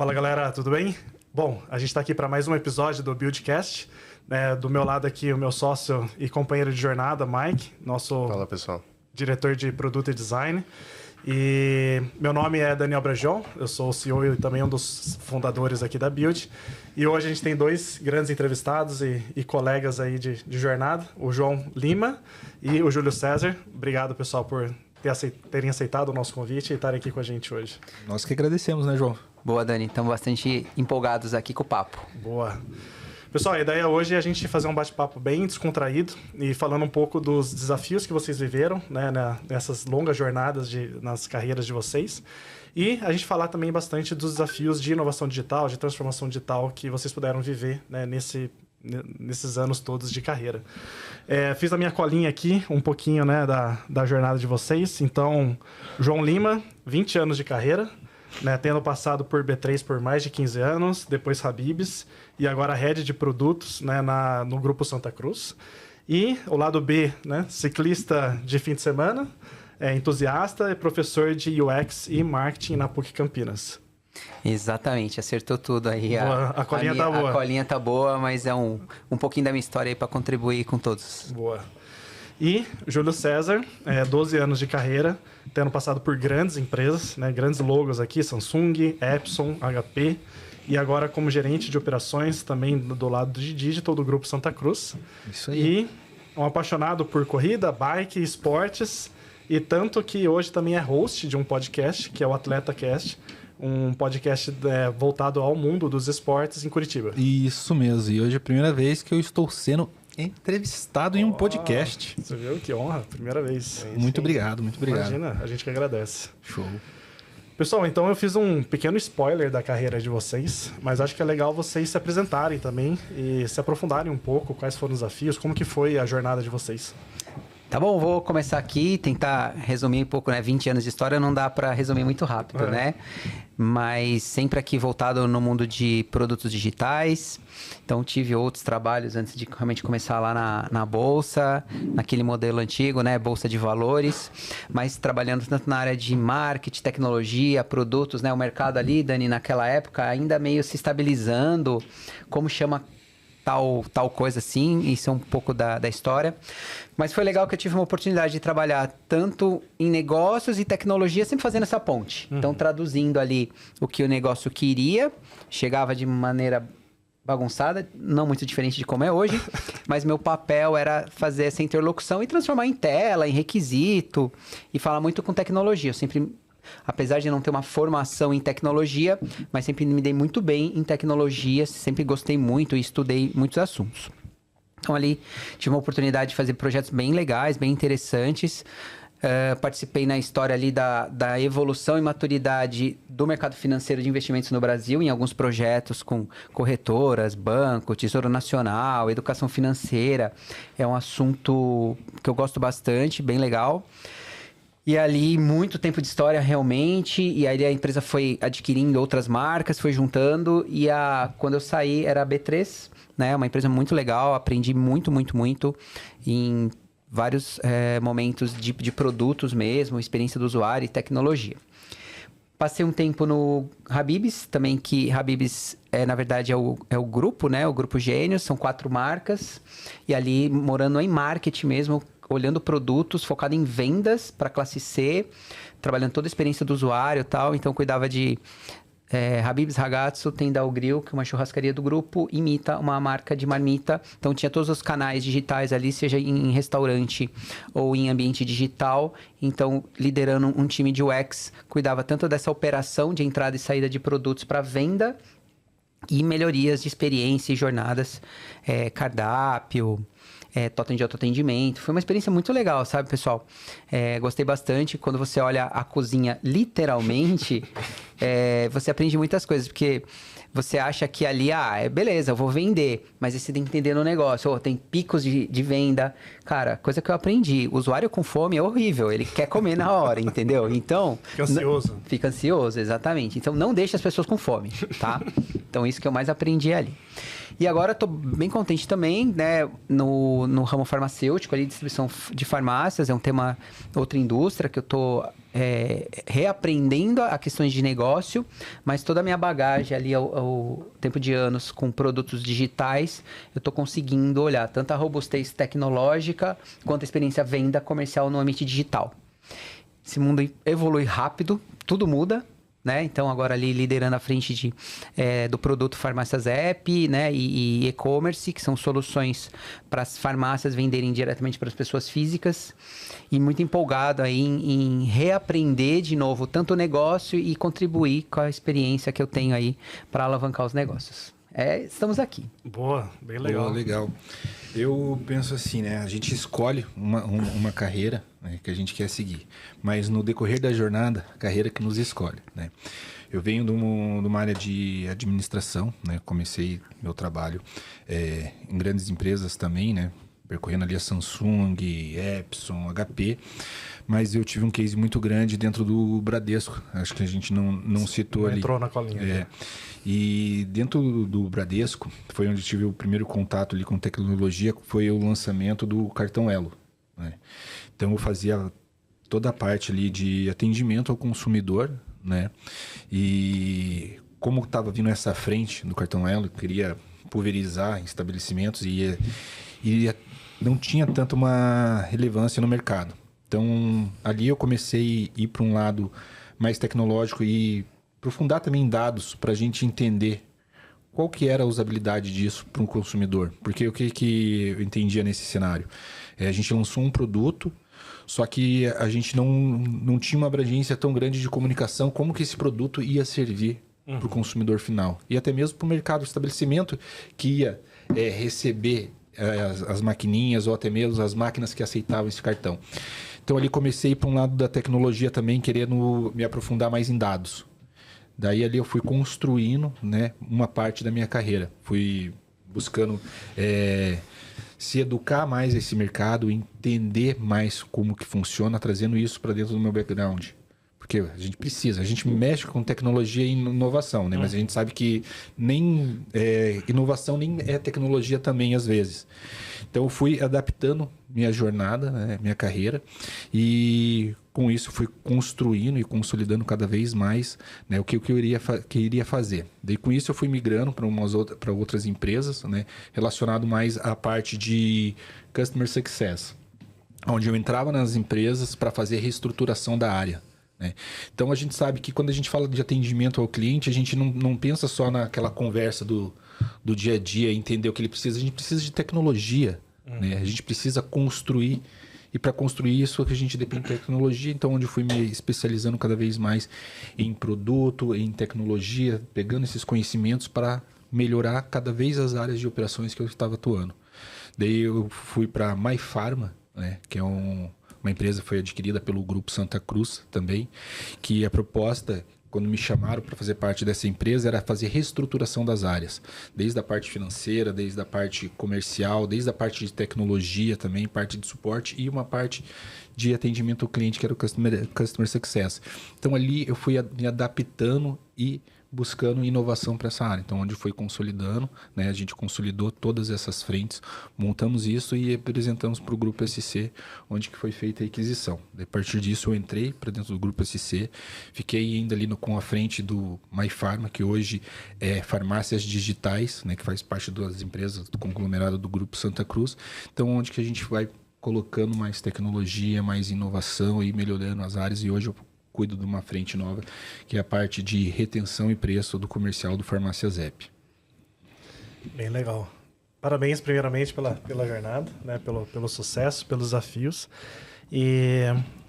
Fala galera, tudo bem? Bom, a gente está aqui para mais um episódio do Buildcast. Do meu lado aqui, o meu sócio e companheiro de jornada, Mike, nosso Fala, pessoal. Diretor de Produto e Design. E meu nome é Daniel Brajão, eu sou o CEO e também um dos fundadores aqui da Build. E hoje a gente tem dois grandes entrevistados e colegas aí de jornada, o João Lima e o Júlio César. Obrigado, pessoal, por terem aceitado o nosso convite e estarem aqui com a gente hoje. Nós que agradecemos, né, João? Boa, Dani. Estamos bastante empolgados aqui com o papo. Boa. Pessoal, a ideia hoje é a gente fazer um bate-papo bem descontraído e falando um pouco dos desafios que vocês viveram, né, nessas longas jornadas nas carreiras de vocês. E a gente falar também bastante dos desafios de inovação digital, de transformação digital que vocês puderam viver, né, nesses anos todos de carreira. Fiz a minha colinha aqui, um pouquinho, né, da jornada de vocês. Então, João Lima, 20 anos de carreira, né, tendo passado por B3 por mais de 15 anos, depois Habib's e agora Head de Produtos, né, no Grupo Santa Cruz. E o lado B, né, ciclista de fim de semana, entusiasta e professor de UX e Marketing na PUC Campinas. Exatamente, acertou tudo aí. A colinha tá boa. A colinha tá boa, mas é um pouquinho da minha história aí para contribuir com todos. Boa. E Júlio César, 12 anos de carreira, tendo passado por grandes empresas, né, grandes logos aqui, Samsung, Epson, HP, e agora como gerente de operações também do lado de Digital do Grupo Santa Cruz. Isso aí. E um apaixonado por corrida, bike, esportes, e tanto que hoje também é host de um podcast, que é o AtletaCast, um podcast voltado ao mundo dos esportes em Curitiba. Isso mesmo. E hoje é a primeira vez que eu estou sendo entrevistado em um podcast. Você viu? Que honra. Primeira vez. Muito obrigado, muito obrigado. Imagina, a gente que agradece. Show. Pessoal, então eu fiz um pequeno spoiler da carreira de vocês, mas acho que é legal vocês se apresentarem também e se aprofundarem um pouco, quais foram os desafios, como que foi a jornada de vocês. Tá bom, vou começar aqui, tentar resumir um pouco, né? 20 anos de história não dá para resumir muito rápido, né? Mas sempre aqui voltado no mundo de produtos digitais. Então, tive outros trabalhos antes de realmente começar lá na Bolsa, naquele modelo antigo, né? Bolsa de valores. Mas trabalhando tanto na área de marketing, tecnologia, produtos, né? O mercado ali, Dani, naquela época, ainda meio se estabilizando. Como chama tal coisa assim, isso é um pouco da história. Mas foi legal que eu tive uma oportunidade de trabalhar tanto em negócios e tecnologia, sempre fazendo essa ponte. Então, traduzindo ali o que o negócio queria, chegava de maneira bagunçada, não muito diferente de como é hoje, mas meu papel era fazer essa interlocução e transformar em tela, em requisito, e falar muito com tecnologia. Eu sempre... Apesar de não ter uma formação em tecnologia, mas sempre me dei muito bem em tecnologia, sempre gostei muito e estudei muitos assuntos. Então ali tive uma oportunidade de fazer projetos bem legais, bem interessantes. Participei na história ali da evolução e maturidade do mercado financeiro de investimentos no Brasil, em alguns projetos com corretoras, banco, Tesouro Nacional, educação financeira. É um assunto que eu gosto bastante, bem legal. E ali, muito tempo de história realmente, e aí a empresa foi adquirindo outras marcas, foi juntando, e quando eu saí era a B3, né? Uma empresa muito legal, aprendi muito em vários momentos de produtos mesmo, experiência do usuário e tecnologia. Passei um tempo no Habib's, também que Habib's, na verdade, é o grupo, né? O Grupo Gênios, são 4 marcas, e ali morando em marketing mesmo, olhando produtos, focado em vendas para classe C, trabalhando toda a experiência do usuário e tal. Então, cuidava de Habib's Ragazzo, Tenda ao Grill, que é uma churrascaria do grupo, Imita, uma marca de marmita. Então, tinha todos os canais digitais ali, seja em restaurante ou em ambiente digital. Então, liderando um time de UX, cuidava tanto dessa operação de entrada e saída de produtos para venda e melhorias de experiência e jornadas, cardápio, totem de autoatendimento. Foi uma experiência muito legal, sabe, pessoal? Gostei bastante. Quando você olha a cozinha literalmente, você aprende muitas coisas, porque você acha que ali, beleza, eu vou vender, mas aí você tem que entender no negócio. Tem picos de venda. Cara, coisa que eu aprendi, o usuário com fome é horrível, ele quer comer na hora, entendeu? Então... Fica ansioso. Fica ansioso, exatamente. Então, não deixe as pessoas com fome, tá? Então, isso que eu mais aprendi ali. E agora estou bem contente também, né, no ramo farmacêutico, ali, distribuição de farmácias, é um tema, outra indústria que eu estou reaprendendo a questões de negócio, mas toda a minha bagagem ali ao tempo de anos com produtos digitais, eu estou conseguindo olhar tanto a robustez tecnológica quanto a experiência venda comercial no ambiente digital. Esse mundo evolui rápido, tudo muda, né? Então, agora ali liderando a frente do produto Farmácias App, né? E e-commerce, que são soluções para as farmácias venderem diretamente para as pessoas físicas. E muito empolgado aí em reaprender de novo tanto o negócio e contribuir com a experiência que eu tenho aí para alavancar os negócios. Estamos aqui. Boa, bem legal. Boa, legal. Eu penso assim, né? A gente escolhe uma carreira, né, que a gente quer seguir, mas no decorrer da jornada, a carreira que nos escolhe, né? Eu venho de uma área de administração, né? Comecei meu trabalho em grandes empresas também, né? Percorrendo ali a Samsung, Epson, HP, mas eu tive um case muito grande dentro do Bradesco. Acho que a gente não citou ali. Entrou na colinha. E dentro do Bradesco, foi onde tive o primeiro contato ali com tecnologia, foi o lançamento do cartão Elo, né? Então eu fazia toda a parte ali de atendimento ao consumidor, né? E como estava vindo essa frente do cartão Elo, eu queria pulverizar em estabelecimentos e não tinha tanto uma relevância no mercado. Então ali eu comecei a ir para um lado mais tecnológico e aprofundar também em dados para a gente entender qual que era a usabilidade disso para um consumidor. Porque o que eu entendia nesse cenário? A gente lançou um produto, só que a gente não tinha uma abrangência tão grande de comunicação, como que esse produto ia servir para o consumidor final. E até mesmo para o mercado, o estabelecimento que ia receber as maquininhas ou até mesmo as máquinas que aceitavam esse cartão. Então ali comecei para um lado da tecnologia também, querendo me aprofundar mais em dados. Daí ali eu fui construindo, né, uma parte da minha carreira. Fui buscando se educar mais esse mercado, entender mais como que funciona, trazendo isso para dentro do meu background. Porque a gente mexe com tecnologia e inovação, né? Mas a gente sabe que nem inovação nem é tecnologia também às vezes. Então eu fui adaptando minha jornada, né, minha carreira, e com isso fui construindo e consolidando cada vez mais, né, o que eu iria fazer. Daí com isso eu fui migrando para outras empresas, né, relacionado mais à parte de Customer Success, onde eu entrava nas empresas para fazer reestruturação da área. Então a gente sabe que quando a gente fala de atendimento ao cliente, a gente não pensa só naquela conversa do dia a dia, entender o que ele precisa. A gente precisa de tecnologia, né? A gente precisa construir, e para construir isso a gente depende de tecnologia. Então onde eu fui me especializando cada vez mais em produto, em tecnologia, pegando esses conhecimentos para melhorar cada vez as áreas de operações que eu estava atuando. Daí eu fui para a MyPharma, né, que é uma empresa que foi adquirida pelo Grupo Santa Cruz também, que a proposta, quando me chamaram para fazer parte dessa empresa, era fazer reestruturação das áreas, desde a parte financeira, desde a parte comercial, desde a parte de tecnologia também, parte de suporte e uma parte de atendimento ao cliente, que era o Customer Success. Então ali eu fui me adaptando e buscando inovação para essa área. Então, onde foi consolidando, né, a gente consolidou todas essas frentes, montamos isso e apresentamos para o Grupo SC, onde que foi feita a aquisição. A partir disso, eu entrei para dentro do Grupo SC, fiquei ainda ali com a frente do MyPharma, que hoje é Farmácias Digitais, né, que faz parte das empresas do conglomerado do Grupo Santa Cruz. Então, onde que a gente vai colocando mais tecnologia, mais inovação e melhorando as áreas. E hoje eu cuido de uma frente nova, que é a parte de retenção e preço do comercial do Farmácias App. Bem legal. Parabéns, primeiramente, pela jornada, né? Pelo sucesso, pelos desafios. E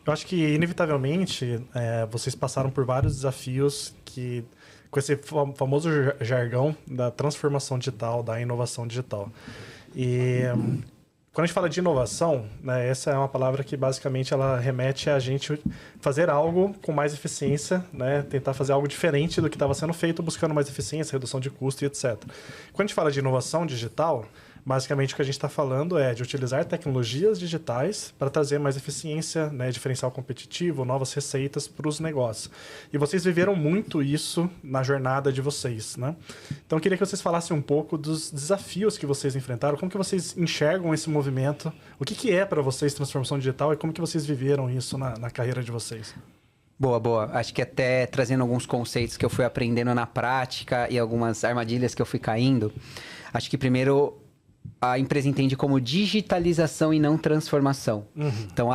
eu acho que, inevitavelmente, vocês passaram por vários desafios com esse famoso jargão da transformação digital, da inovação digital. E quando a gente fala de inovação, né, essa é uma palavra que basicamente ela remete a gente fazer algo com mais eficiência, né, tentar fazer algo diferente do que estava sendo feito, buscando mais eficiência, redução de custo e etc. Quando a gente fala de inovação digital, Basicamente, o que a gente está falando é de utilizar tecnologias digitais para trazer mais eficiência, né, diferencial competitivo, novas receitas para os negócios. E vocês viveram muito isso na jornada de vocês, né? Então, eu queria que vocês falassem um pouco dos desafios que vocês enfrentaram, como que vocês enxergam esse movimento, o que é para vocês transformação digital e como que vocês viveram isso na carreira de vocês. Boa, boa. Acho que até trazendo alguns conceitos que eu fui aprendendo na prática e algumas armadilhas que eu fui caindo. Acho que primeiro a empresa entende como digitalização e não transformação. Então,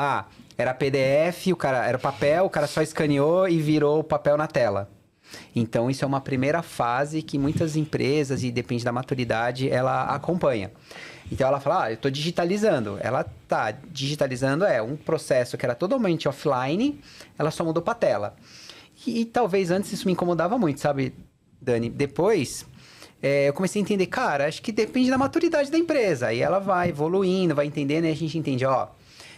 era PDF, era papel, o cara só escaneou e virou o papel na tela. Então, isso é uma primeira fase que muitas empresas, e depende da maturidade, ela acompanha. Então, ela fala, eu estou digitalizando. Ela está digitalizando, um processo que era totalmente offline, ela só mudou para tela. E talvez antes isso me incomodava muito, sabe, Dani? Depois, eu comecei a entender, cara, acho que depende da maturidade da empresa. Aí ela vai evoluindo, vai entendendo, e a gente entende,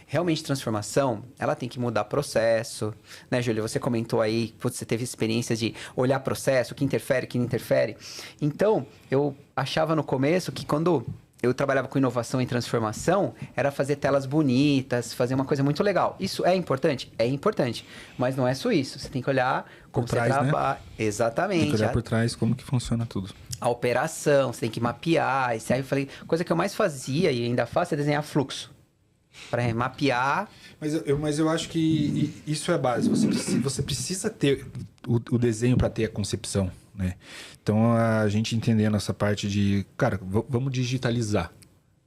realmente transformação, ela tem que mudar processo, né, Júlia? Você comentou aí, você teve experiência de olhar processo, o que interfere, o que não interfere. Então, eu achava no começo que quando eu trabalhava com inovação e transformação, era fazer telas bonitas, fazer uma coisa muito legal. Isso é importante? É importante, mas não é só isso. Você tem que olhar como por trás, você trabalha. Né? Exatamente. Tem que olhar por trás como que funciona tudo. A operação, você tem que mapear. Aí eu falei, coisa que eu mais fazia e ainda faço é desenhar fluxo. Para mapear. Mas eu acho que isso é base. Você precisa ter o desenho para ter a concepção, né? Então, a gente entendendo essa parte de... Cara, vamos digitalizar,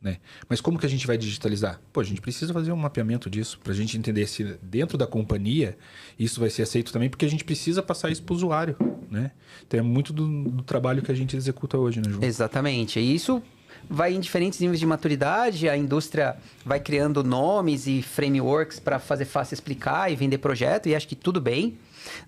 né? Mas como que a gente vai digitalizar? A gente precisa fazer um mapeamento disso para a gente entender se dentro da companhia isso vai ser aceito também, porque a gente precisa passar isso para o usuário, né? Então, é muito do trabalho que a gente executa hoje, né, João? Exatamente. E isso vai em diferentes níveis de maturidade, a indústria vai criando nomes e frameworks para fazer fácil explicar e vender projeto, e acho que tudo bem,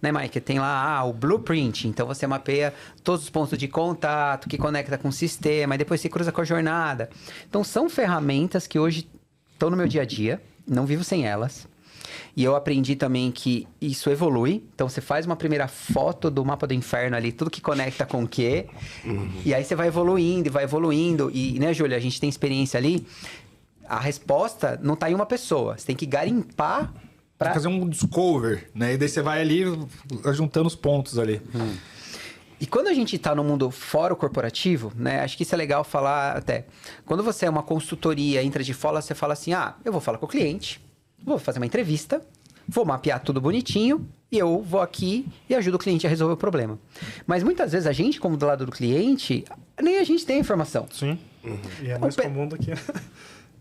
né, Mike? Tem lá o blueprint, então você mapeia todos os pontos de contato, que conecta com o sistema, e depois você cruza com a jornada. Então, são ferramentas que hoje estão no meu dia a dia, não vivo sem elas. E eu aprendi também que isso evolui. Então, você faz uma primeira foto do mapa do inferno ali, tudo que conecta com o quê. E aí você vai evoluindo e vai evoluindo. E, né, Júlia, a gente tem experiência ali. A resposta não está em uma pessoa. Você tem que garimpar para... Fazer um discover, né? E daí você vai ali juntando os pontos ali. E quando a gente está no mundo fora o corporativo, né? Acho que isso é legal falar até. Quando você é uma consultoria, entra de fora, você fala assim, eu vou falar com o cliente, vou fazer uma entrevista, vou mapear tudo bonitinho e eu vou aqui e ajudo o cliente a resolver o problema. Mas muitas vezes a gente, como do lado do cliente, nem a gente tem a informação. Sim. E é mais comum do que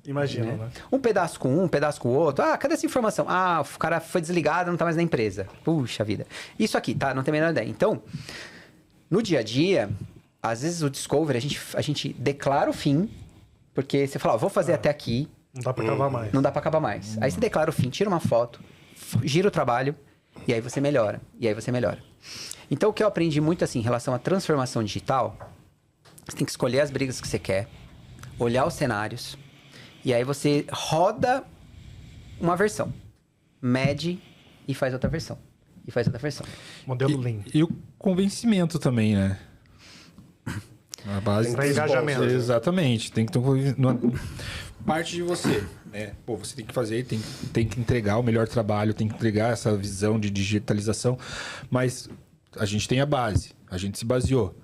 imagina, né? Um pedaço com um pedaço com o outro. Cadê essa informação? O cara foi desligado, não tá mais na empresa. Puxa vida. Isso aqui, tá? Não tem a menor ideia. Então, no dia a dia, às vezes o discovery, a gente declara o fim, porque você fala, vou fazer até aqui. Não dá pra acabar mais. Não dá pra acabar mais. Aí você declara o fim, tira uma foto, gira o trabalho, e aí você melhora. Então, o que eu aprendi muito, assim, em relação à transformação digital, você tem que escolher as brigas que você quer, olhar os cenários, e aí você roda uma versão, mede e faz outra versão. Modelo Lean. E o convencimento também, né? A base para engajamento. Exatamente. Tem que ter parte de você, né? Você tem que fazer, tem que entregar o melhor trabalho, tem que entregar essa visão de digitalização, mas a gente tem a base, a gente se baseou,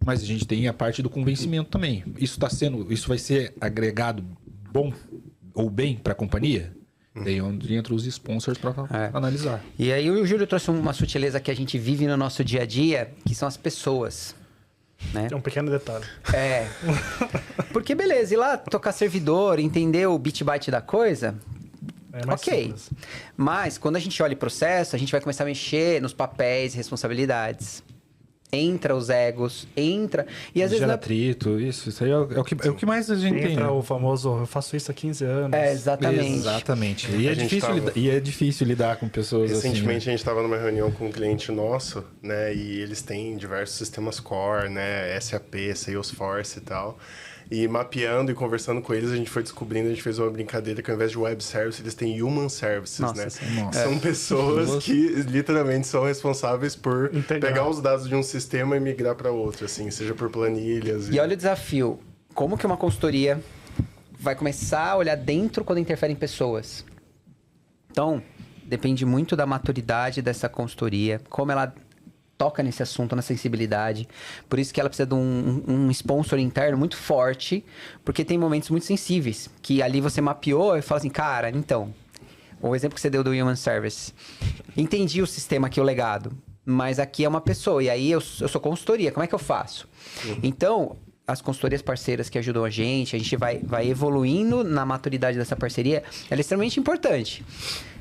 mas a gente tem a parte do convencimento também. Isso vai ser agregado bom ou bem para a companhia? Daí onde entra os sponsors para analisar. E aí o Júlio trouxe uma sutileza que a gente vive no nosso dia a dia, que são as pessoas. Né? É um pequeno detalhe. Porque beleza, ir lá tocar servidor, entender o bit byte da coisa, é mais simples. Mas quando a gente olha o processo, a gente vai começar a mexer nos papéis e responsabilidades. Entra os egos, e às vezes... Gera atrito, isso aí é o que mais a gente tem. Entra o famoso, eu faço isso há 15 anos. Exatamente. E é difícil lidar com pessoas assim. Recentemente a gente estava numa reunião com um cliente nosso, né? E eles têm diversos sistemas core, né? SAP, Salesforce e tal. E mapeando e conversando com eles, a gente foi descobrindo, a gente fez uma brincadeira que ao invés de web service, eles têm human services, né? São pessoas que literalmente são responsáveis por pegar os dados de um sistema e migrar para outro, assim, seja por planilhas. E olha o desafio. como que uma consultoria vai começar a olhar dentro quando interfere em pessoas? Então, depende muito da maturidade dessa consultoria, como ela toca nesse assunto, na sensibilidade. Por isso que ela precisa de um sponsor interno muito forte, porque tem momentos muito sensíveis, que ali você mapeou e fala assim, cara, então, o exemplo que você deu do Human Service, entendi o sistema aqui, o legado, mas aqui é uma pessoa, e aí eu sou consultoria, como é que eu faço? Então, as consultorias parceiras que ajudam a gente vai evoluindo na maturidade dessa parceria, ela é extremamente importante.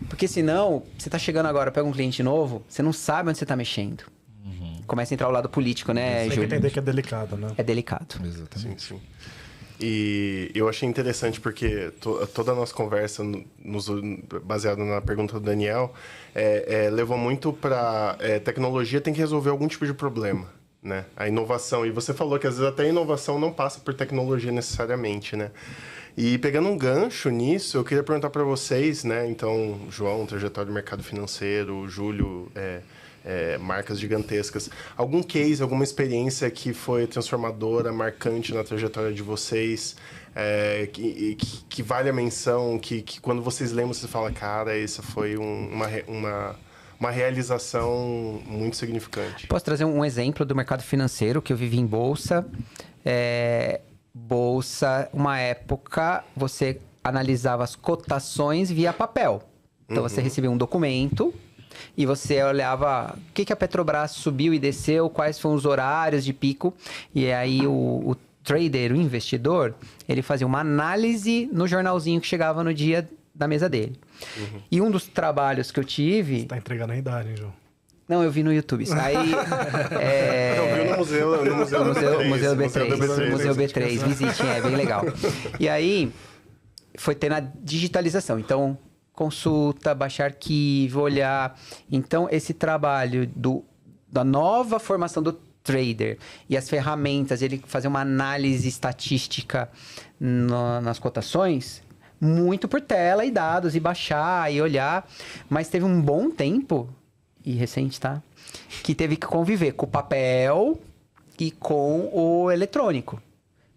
Porque senão, você está chegando agora, pega um cliente novo, você não sabe onde você está mexendo. Começa a entrar o lado político, né, Tem que Júlio? entender que é delicado, né? É delicado. Exatamente. Sim. E eu achei interessante porque toda a nossa conversa, baseada na pergunta do Daniel, levou muito para tecnologia tem que resolver algum tipo de problema, né? A inovação. E você falou que às vezes até a inovação não passa por tecnologia necessariamente, né? E pegando um gancho nisso, eu queria perguntar para vocês, né? Então, João, trajetória do mercado financeiro, Júlio, marcas gigantescas. Algum case, alguma experiência que foi transformadora, marcante na trajetória de vocês, que vale a menção, que quando vocês lembram, você fala, cara, essa foi uma realização muito significante. Posso trazer um exemplo do mercado financeiro que eu vivi em bolsa. Bolsa, uma época, você analisava as cotações via papel. Então, você recebia um documento e você olhava o que a Petrobras subiu e desceu, quais foram os horários de pico. E aí, o trader, o investidor, ele fazia uma análise no jornalzinho que chegava no dia da mesa dele. E um dos trabalhos que eu tive... Você tá entregando a idade, hein, João? Não, eu vi no YouTube. Aí, Eu vi no museu B3. Museu B3, visitem, é bem legal. E aí, foi ter na digitalização. Então, consulta, baixar arquivo, olhar. Então, esse trabalho da nova formação do trader e as ferramentas, ele fazer uma análise estatística nas cotações, muito por tela e dados, e baixar e olhar. Mas teve um bom tempo, e recente, tá? Que teve que conviver com o papel e com o eletrônico.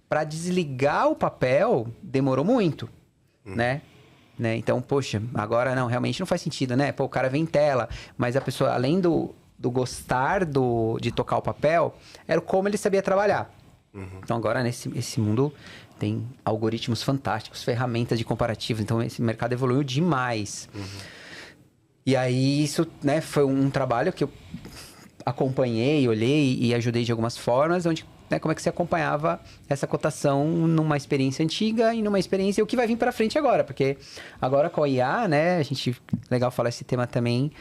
Para desligar o papel, demorou muito, né? Então, poxa, agora não, realmente não faz sentido, né? Pô, o cara vem em tela, mas a pessoa, além do gostar de tocar o papel, era como ele sabia trabalhar. Então, agora, nesse mundo, tem algoritmos fantásticos, ferramentas de comparativos. Então, esse mercado evoluiu demais. E aí, isso, né, foi um trabalho que eu acompanhei, olhei e ajudei de algumas formas, onde, né, como é que você acompanhava essa cotação numa experiência antiga e numa experiência, o que vai vir para frente agora, porque agora com a IA, né, legal falar esse tema também,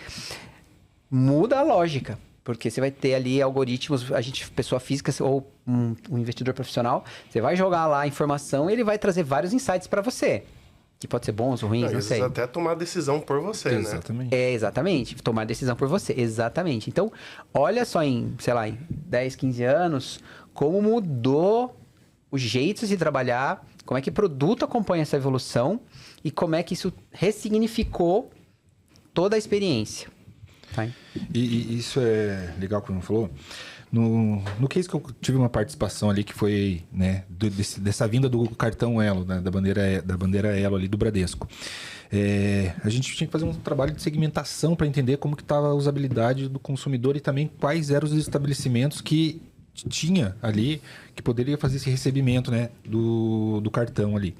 muda a lógica, porque você vai ter ali algoritmos, pessoa física ou um investidor profissional, você vai jogar lá a informação e ele vai trazer vários insights para você. Que pode ser bons ou ruins, não sei. Até tomar decisão por você, Exatamente. né? Exatamente. Tomar decisão por você. Exatamente. Então, olha só em 10, 15 anos, como mudou os jeitos de trabalhar, como é que o produto acompanha essa evolução e como é que isso ressignificou toda a experiência. Tá? E isso é legal que o Bruno falou. No case que eu tive uma participação ali, que foi, né, dessa vinda do cartão Elo, né, da bandeira Elo ali do Bradesco. A gente tinha que fazer um trabalho de segmentação para entender como que estava a usabilidade do consumidor e também quais eram os estabelecimentos que tinha ali, que poderia fazer esse recebimento, né, do cartão ali.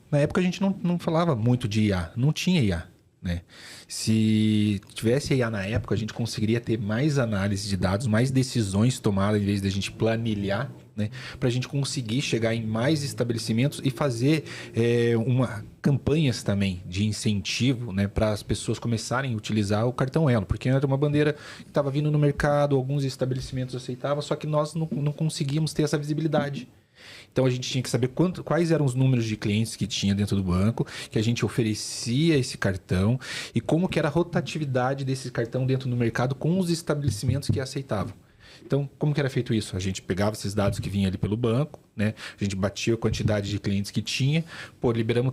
Na época a gente não falava muito de IA, não tinha IA. Né? Se tivesse IA na época, a gente conseguiria ter mais análise de dados, mais decisões tomadas em vez de a gente planilhar, né? Para a gente conseguir chegar em mais estabelecimentos e fazer campanhas também de incentivo, né? Para as pessoas começarem a utilizar o cartão Elo, porque era uma bandeira que estava vindo no mercado, alguns estabelecimentos aceitavam, só que nós não conseguíamos ter essa visibilidade. Então, a gente tinha que saber quais eram os números de clientes que tinha dentro do banco, que a gente oferecia esse cartão e como que era a rotatividade desse cartão dentro do mercado com os estabelecimentos que aceitavam. Então, como que era feito isso? A gente pegava esses dados que vinham ali pelo banco, né? A gente batia a quantidade de clientes que tinha. Pô, liberamos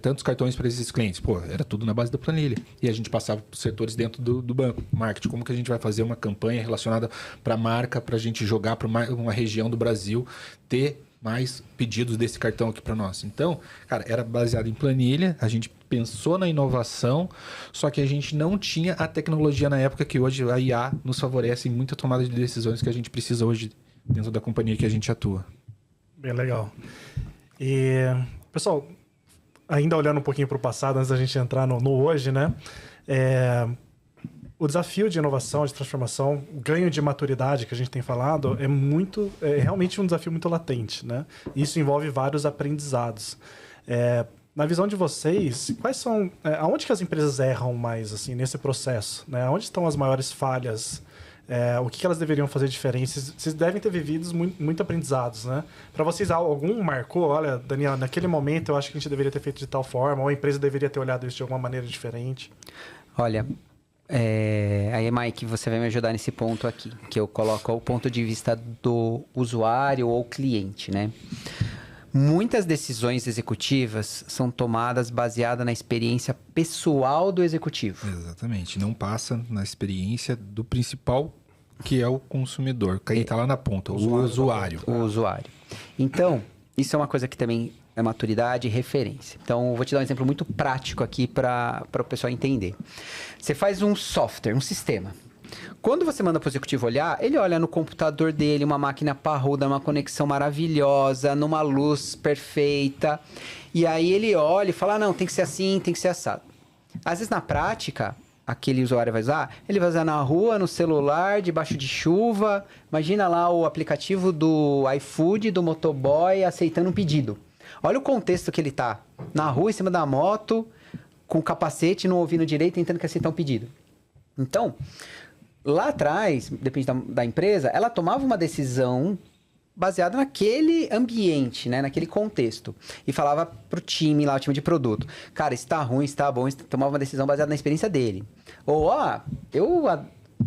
tantos cartões para esses clientes. Pô, era tudo na base da planilha. E a gente passava para os setores dentro do banco. Marketing, como que a gente vai fazer uma campanha relacionada para a marca, para a gente jogar para uma região do Brasil, ter mais pedidos desse cartão aqui para nós. Então, cara, era baseado em planilha, a gente pensou na inovação, só que a gente não tinha a tecnologia na época que hoje a IA nos favorece em muita tomada de decisões que a gente precisa hoje dentro da companhia que a gente atua. Bem legal. E, pessoal, ainda olhando um pouquinho para o passado, antes da gente entrar no hoje, né? O desafio de inovação, de transformação, o ganho de maturidade que a gente tem falado é realmente um desafio muito latente, né? Isso envolve vários aprendizados. Na visão de vocês, quais são, aonde que as empresas erram mais assim nesse processo, né? Onde estão as maiores falhas? O que elas deveriam fazer diferente? Vocês devem ter vivido muito aprendizados, né? Para vocês, algum marcou? Olha, Daniel, naquele momento eu acho que a gente deveria ter feito de tal forma, ou a empresa deveria ter olhado isso de alguma maneira diferente. Olha, aí, Mike, você vai me ajudar nesse ponto aqui, que eu coloco o ponto de vista do usuário ou cliente, né? Muitas decisões executivas são tomadas baseadas na experiência pessoal do executivo. Exatamente. Não passa na experiência do principal, que é o consumidor. Quem está lá na ponta, o usuário. O usuário. Então, isso é uma coisa que também é maturidade e referência. Então, eu vou te dar um exemplo muito prático aqui para o pessoal entender. Você faz um software, um sistema. Quando você manda para o executivo olhar, ele olha no computador dele, uma máquina parruda, uma conexão maravilhosa, numa luz perfeita. E aí ele olha e fala, não, tem que ser assim, tem que ser assado. Às vezes, na prática, aquele usuário vai usar, ele vai usar na rua, no celular, debaixo de chuva. Imagina lá o aplicativo do iFood, do motoboy, aceitando um pedido. Olha o contexto que ele tá. Na rua, em cima da moto, com o capacete, não ouvindo direito, tentando que aceitar um pedido. Então, lá atrás, depende da empresa, ela tomava uma decisão baseada naquele ambiente, né? Naquele contexto. E falava pro time lá, o time de produto. Cara, isso tá ruim, isso tá bom. Tomava uma decisão baseada na experiência dele. Ou, eu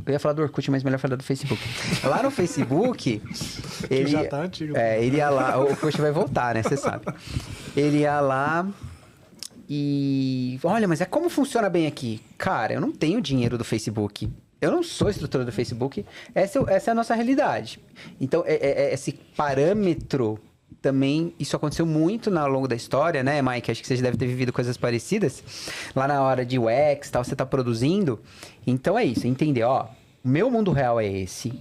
ia falar do Orkut, mas melhor falar do Facebook. Lá no Facebook, ele já tá antigo. Ele ia lá, o Orkut vai voltar, né? Você sabe. Ele ia lá e... Olha, mas como funciona bem aqui? Cara, eu não tenho dinheiro do Facebook. Eu não sou estrutura do Facebook. Essa é a nossa realidade. Então, esse parâmetro também... Isso aconteceu muito ao longo da história, né, Mike? Acho que você já deve ter vivido coisas parecidas. Lá na hora de UX, tal, você está produzindo. Então, é isso. Entender, o meu mundo real é esse.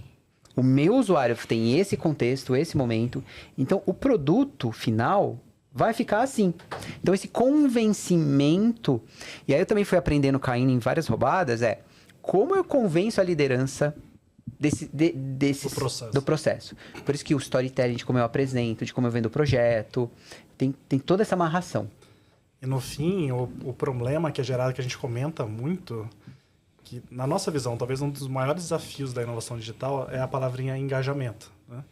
O meu usuário tem esse contexto, esse momento. Então, o produto final vai ficar assim. Então, esse convencimento... E aí, eu também fui aprendendo, caindo em várias roubadas, como eu convenço a liderança do processo. Por isso que o storytelling, de como eu apresento, de como eu vendo o projeto, tem toda essa amarração. E no fim, o problema que é gerado, que a gente comenta muito, que na nossa visão, talvez um dos maiores desafios da inovação digital é a palavrinha engajamento, né?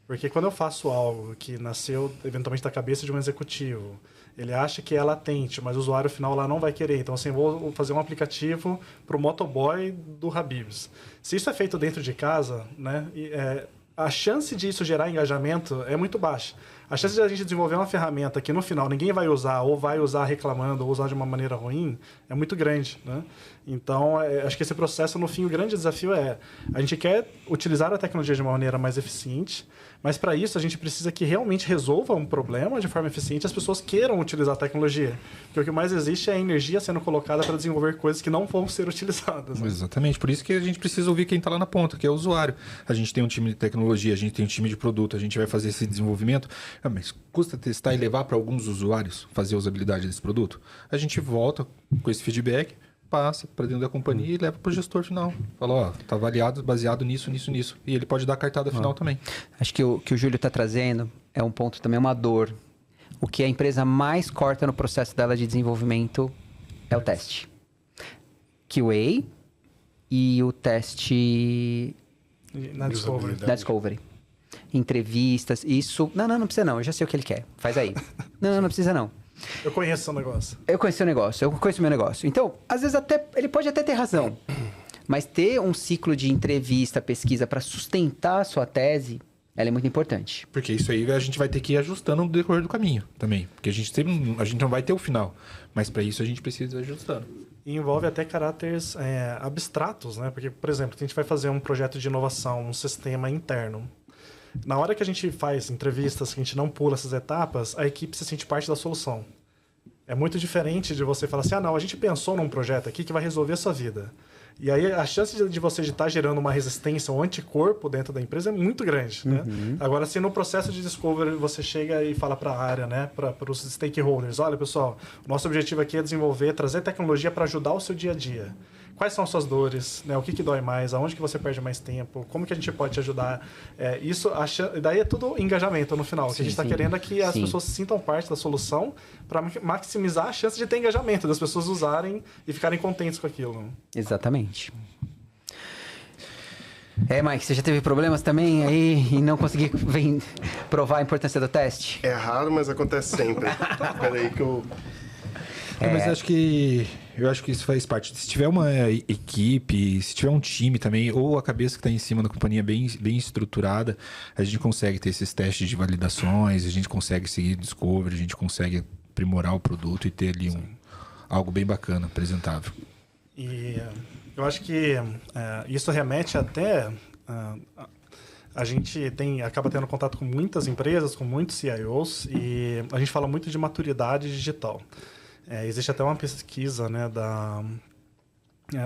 Porque quando eu faço algo que nasceu eventualmente da cabeça de um executivo, ele acha que é latente, mas o usuário final lá não vai querer. Então, assim, vou fazer um aplicativo para o motoboy do Habib's. Se isso é feito dentro de casa, né, a chance de isso gerar engajamento é muito baixa. A chance de a gente desenvolver uma ferramenta que no final ninguém vai usar, ou vai usar reclamando, ou usar de uma maneira ruim, é muito grande, né? Então, acho que esse processo, no fim, o grande desafio a gente quer utilizar a tecnologia de uma maneira mais eficiente, mas para isso a gente precisa que realmente resolva um problema de forma eficiente e as pessoas queiram utilizar a tecnologia. Porque o que mais existe é a energia sendo colocada para desenvolver coisas que não vão ser utilizadas, né? Exatamente, por isso que a gente precisa ouvir quem está lá na ponta, que é o usuário. A gente tem um time de tecnologia, a gente tem um time de produto, a gente vai fazer esse desenvolvimento. Mas custa testar e levar para alguns usuários fazer a usabilidade desse produto? A gente volta com esse feedback, passa para dentro da companhia e leva para o gestor final. Fala, tá avaliado baseado nisso. E ele pode dar a cartada final também. Acho que o que o Júlio está trazendo é um ponto também, uma dor. O que a empresa mais corta no processo dela de desenvolvimento é o teste. QA e o teste Na Discovery. da Discovery. Entrevistas, isso... Não precisa não, eu já sei o que ele quer. Faz aí. Não precisa não. Eu conheço seu negócio. Eu conheço o meu negócio. Então, às vezes ele pode até ter razão. Mas ter um ciclo de entrevista, pesquisa para sustentar a sua tese, ela é muito importante. Porque isso aí a gente vai ter que ir ajustando no decorrer do caminho também. Porque a gente não vai ter o final. Mas para isso a gente precisa ir ajustando. E envolve até caráteres abstratos, né? Porque, por exemplo, a gente vai fazer um projeto de inovação, um sistema interno. Na hora que a gente faz entrevistas, que a gente não pula essas etapas, a equipe se sente parte da solução. É muito diferente de você falar assim, não, a gente pensou num projeto aqui que vai resolver a sua vida. E aí a chance de você estar gerando uma resistência, um anticorpo dentro da empresa é muito grande, né? Agora, se no processo de discovery você chega e fala para a área, né, para os stakeholders, olha, pessoal, o nosso objetivo aqui é desenvolver, trazer tecnologia para ajudar o seu dia a dia. Quais são as suas dores, né? O que dói mais? Aonde que você perde mais tempo? Como que a gente pode te ajudar? Daí é tudo engajamento no final. O que a gente está querendo é que as pessoas se sintam parte da solução para maximizar a chance de ter engajamento, das pessoas usarem e ficarem contentes com aquilo. Exatamente. Mike, você já teve problemas também aí e não conseguir provar a importância do teste? É raro, mas acontece sempre. Peraí que eu... Mas eu acho que isso faz parte. Se tiver uma equipe, se tiver um time também, ou a cabeça que está em cima da companhia bem estruturada, a gente consegue ter esses testes de validações, a gente consegue seguir discovery, a gente consegue aprimorar o produto e ter ali algo bem bacana, apresentável. E eu acho que isso remete até... a gente acaba tendo contato com muitas empresas, com muitos CIOs, e a gente fala muito de maturidade digital. Existe até uma pesquisa, né,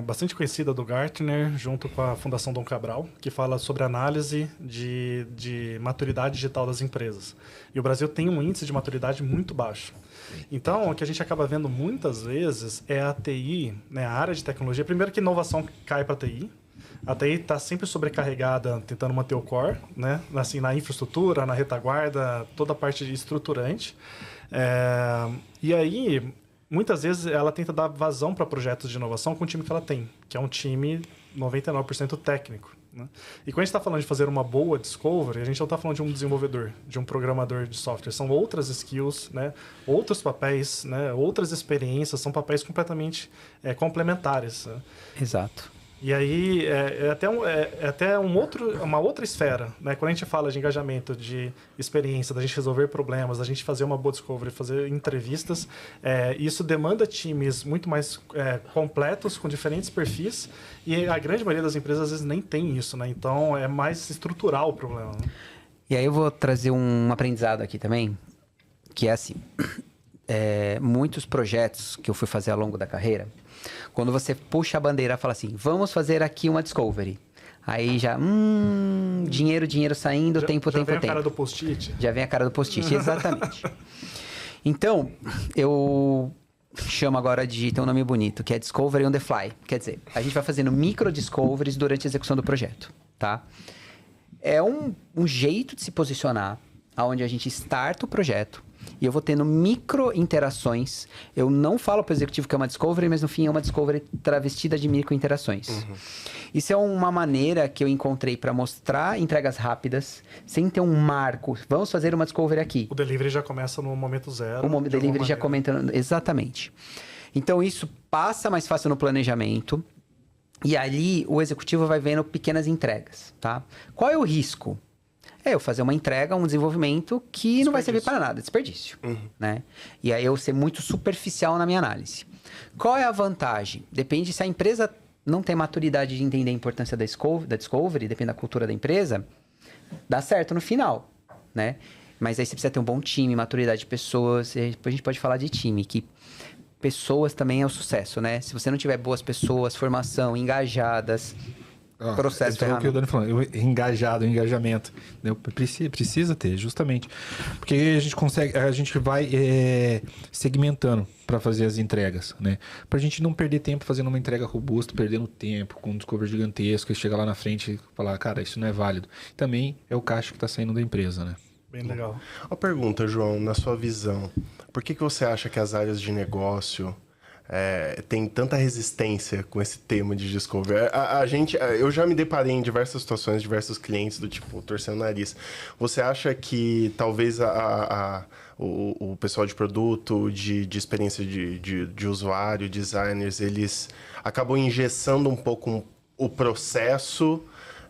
bastante conhecida do Gartner, junto com a Fundação Dom Cabral, que fala sobre análise de maturidade digital das empresas. E o Brasil tem um índice de maturidade muito baixo. Então, o que a gente acaba vendo muitas vezes é a TI, né, a área de tecnologia. Primeiro que inovação cai para a TI. A TI está sempre sobrecarregada, tentando manter o core, né, assim, na infraestrutura, na retaguarda, toda a parte estruturante. E aí... muitas vezes ela tenta dar vazão para projetos de inovação com o time que ela tem, que é um time 99% técnico. Né? E quando a gente está falando de fazer uma boa discovery, a gente não está falando de um desenvolvedor, de um programador de software. São outras skills, né? Outros papéis, né? Outras experiências, são papéis completamente complementares. Né? Exato. E aí é até uma outra esfera, né? Quando a gente fala de engajamento, de experiência, da gente resolver problemas, da gente fazer uma boa discovery, fazer entrevistas, isso demanda times muito mais completos, com diferentes perfis, e a grande maioria das empresas às vezes nem tem isso, né? Então é mais estrutural o problema. Né? E aí eu vou trazer um aprendizado aqui também, que é assim, muitos projetos que eu fui fazer ao longo da carreira, quando você puxa a bandeira e fala assim, vamos fazer aqui uma discovery. Aí já, dinheiro saindo, tempo. Já vem a cara do post-it? Já vem a cara do post-it, exatamente. Então, eu chamo agora tem um nome bonito, que é Discovery on the Fly. Quer dizer, a gente vai fazendo micro-discoveries durante a execução do projeto, tá? É um jeito de se posicionar, onde a gente starta o projeto, e eu vou tendo micro-interações. Eu não falo para o executivo que é uma discovery, mas no fim é uma discovery travestida de micro-interações. Isso é uma maneira que eu encontrei para mostrar entregas rápidas, sem ter um marco. Vamos fazer uma discovery aqui. O delivery já começa no momento zero. O delivery já comentando, exatamente. Então isso passa mais fácil no planejamento. E ali o executivo vai vendo pequenas entregas, tá? Qual é o risco? Eu fazer uma entrega, um desenvolvimento que não vai servir para nada, desperdício. Né? E aí eu ser muito superficial na minha análise. Qual é a vantagem? Depende se a empresa não tem maturidade de entender a importância da discovery, depende da cultura da empresa, dá certo no final, né? Mas aí você precisa ter um bom time, maturidade de pessoas, e depois a gente pode falar de time, que pessoas também é o sucesso, né? Se você não tiver boas pessoas, formação, engajadas... processo é o que o Dani falou, engajamento. Precisa ter, justamente. Porque a gente vai segmentando para fazer as entregas, né? Pra gente não perder tempo fazendo uma entrega robusta, perdendo tempo, com um discovery gigantesco, e chegar lá na frente e falar, cara, isso não é válido. Também é o caixa que está saindo da empresa, né? Bem legal. Uma pergunta, João, na sua visão, por que você acha que as áreas de negócio... tem tanta resistência com esse tema de discovery? Eu já me deparei em diversas situações, diversos clientes do tipo, torcendo o nariz. Você acha que talvez o pessoal de produto, de experiência de usuário, designers, eles acabam engessando um pouco o processo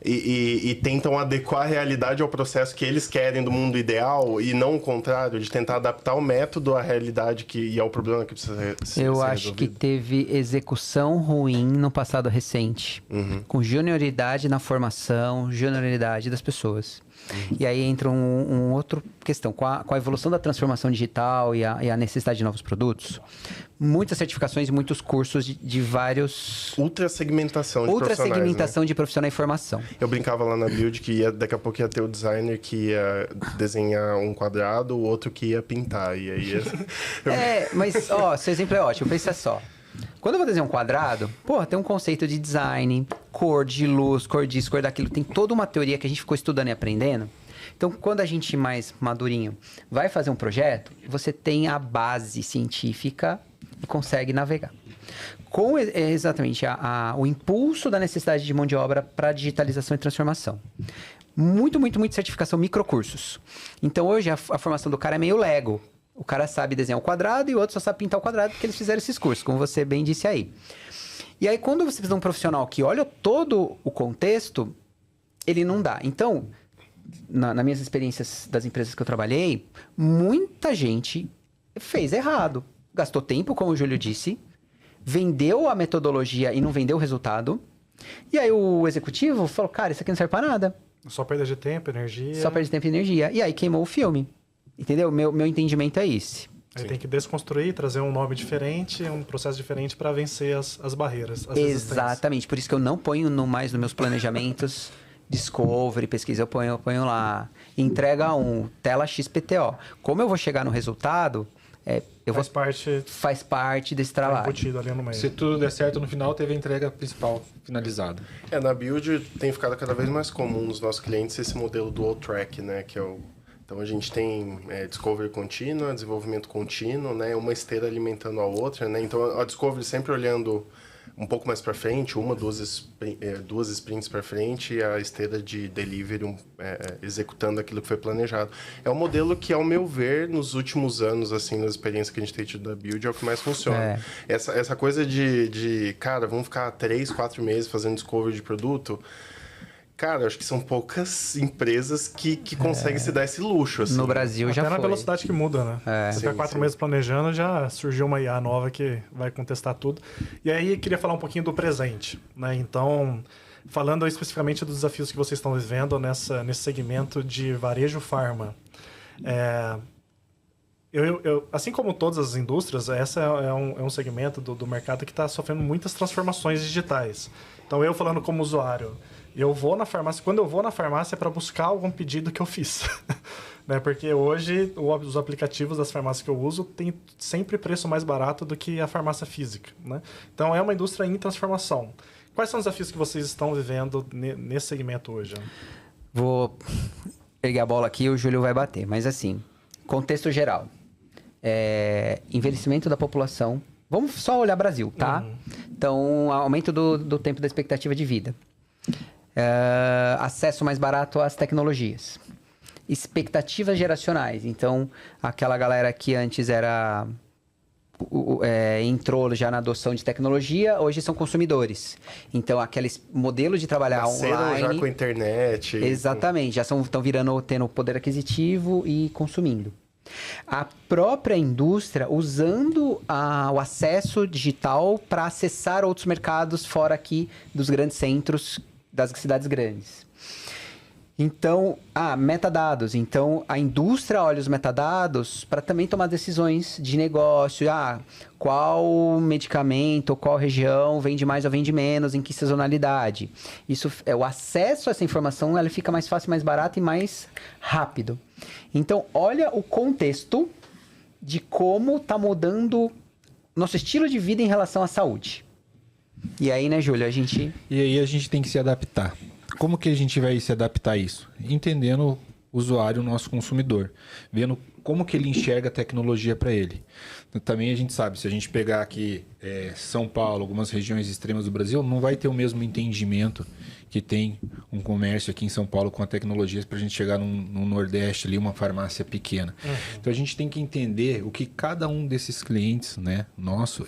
e tentam adequar a realidade ao processo que eles querem do mundo ideal e não o contrário, de tentar adaptar o método à realidade e ao problema que precisa ser Eu acho resolvido. que teve execução ruim no passado recente, com junioridade na formação, junioridade das pessoas. E aí entra um outro questão. Com a evolução da transformação digital e a necessidade de novos produtos, muitas certificações e muitos cursos de vários... Ultra segmentação de profissionais, segmentação de profissional e formação. Eu brincava lá na Build que daqui a pouco ia ter o designer que ia desenhar um quadrado, o outro que ia pintar. E aí mas, seu exemplo é ótimo. Pensa só. Quando eu vou desenhar um quadrado, tem um conceito de design, cor de luz, cor disso, cor daquilo. Tem toda uma teoria que a gente ficou estudando e aprendendo. Então, quando a gente mais madurinho vai fazer um projeto, você tem a base científica e consegue navegar. Com exatamente o impulso da necessidade de mão de obra para digitalização e transformação. Muito certificação, microcursos. Então, hoje, a formação do cara é meio Lego. O cara sabe desenhar um quadrado e o outro só sabe pintar o quadrado porque eles fizeram esses cursos, como você bem disse aí. E aí, quando você precisa de um profissional que olha todo o contexto, ele não dá. Então, nas minhas experiências das empresas que eu trabalhei, muita gente fez errado. Gastou tempo, como o Júlio disse, vendeu a metodologia e não vendeu o resultado. E aí o executivo falou, cara, isso aqui não serve para nada. Só perda de tempo, energia. Só perda de tempo e energia. E aí queimou o filme. Entendeu? Meu entendimento é esse. Aí tem que desconstruir, trazer um nome diferente, um processo diferente para vencer as barreiras. Exatamente. Por isso que eu não ponho mais nos meus planejamentos discovery, pesquisa, eu ponho lá. Entrega tela XPTO. Como eu vou chegar no resultado, faz parte desse trabalho. Embutido ali no meio. Se tudo der certo, no final teve a entrega principal finalizada. Na Build tem ficado cada vez mais comum nos nossos clientes esse modelo dual track, né? Que é então a gente tem discovery contínua, desenvolvimento contínuo, né? Uma esteira alimentando a outra, né? Então a discovery sempre olhando um pouco mais para frente, duas sprints para frente, e a esteira de delivery executando aquilo que foi planejado. É um modelo que, ao meu ver, nos últimos anos, assim, nas experiências que a gente tem tido da Build, é o que mais funciona. Essa coisa cara, vamos ficar 3, 4 meses fazendo discovery de produto. Cara, acho que são poucas empresas que conseguem se dar esse luxo, assim. No Brasil já foi. Até na velocidade que muda, né? Você tá 4 meses planejando, já surgiu uma IA nova que vai contestar tudo. E aí, queria falar um pouquinho do presente, né? Então, falando especificamente dos desafios que vocês estão vivendo nesse segmento de varejo farma. Assim como todas as indústrias, essa é um segmento do mercado que está sofrendo muitas transformações digitais. Então, eu falando como usuário... Eu vou na farmácia, quando eu vou na farmácia é para buscar algum pedido que eu fiz. Né? Porque hoje os aplicativos das farmácias que eu uso têm sempre preço mais barato do que a farmácia física. Né? Então é uma indústria em transformação. Quais são os desafios que vocês estão vivendo nesse segmento hoje? Vou pegar a bola aqui e o Júlio vai bater. Mas assim, contexto geral. Envelhecimento da população. Vamos só olhar Brasil, tá? Então, aumento do tempo da expectativa de vida. Acesso mais barato às tecnologias. Expectativas geracionais. Então, aquela galera que antes entrou já na adoção de tecnologia, hoje são consumidores. Então, aqueles modelos de trabalhar online... já com a internet. Exatamente. Já estão tendo poder aquisitivo e consumindo. A própria indústria usando o acesso digital para acessar outros mercados fora aqui dos grandes centros, das cidades grandes. Então, metadados. Então, a indústria olha os metadados para também tomar decisões de negócio. Qual medicamento, qual região vende mais ou vende menos, em que sazonalidade. Isso, o acesso a essa informação ela fica mais fácil, mais barato e mais rápido. Então, olha o contexto de como está mudando nosso estilo de vida em relação à saúde. E aí, né, Júlio, E aí a gente tem que se adaptar. Como que a gente vai se adaptar a isso? Entendendo o usuário, o nosso consumidor. Vendo como que ele enxerga a tecnologia para ele. Também a gente sabe, se a gente pegar aqui São Paulo, algumas regiões extremas do Brasil, não vai ter o mesmo entendimento que tem um comércio aqui em São Paulo com a tecnologia para a gente chegar no Nordeste ali, uma farmácia pequena. Então a gente tem que entender o que cada um desses clientes, né,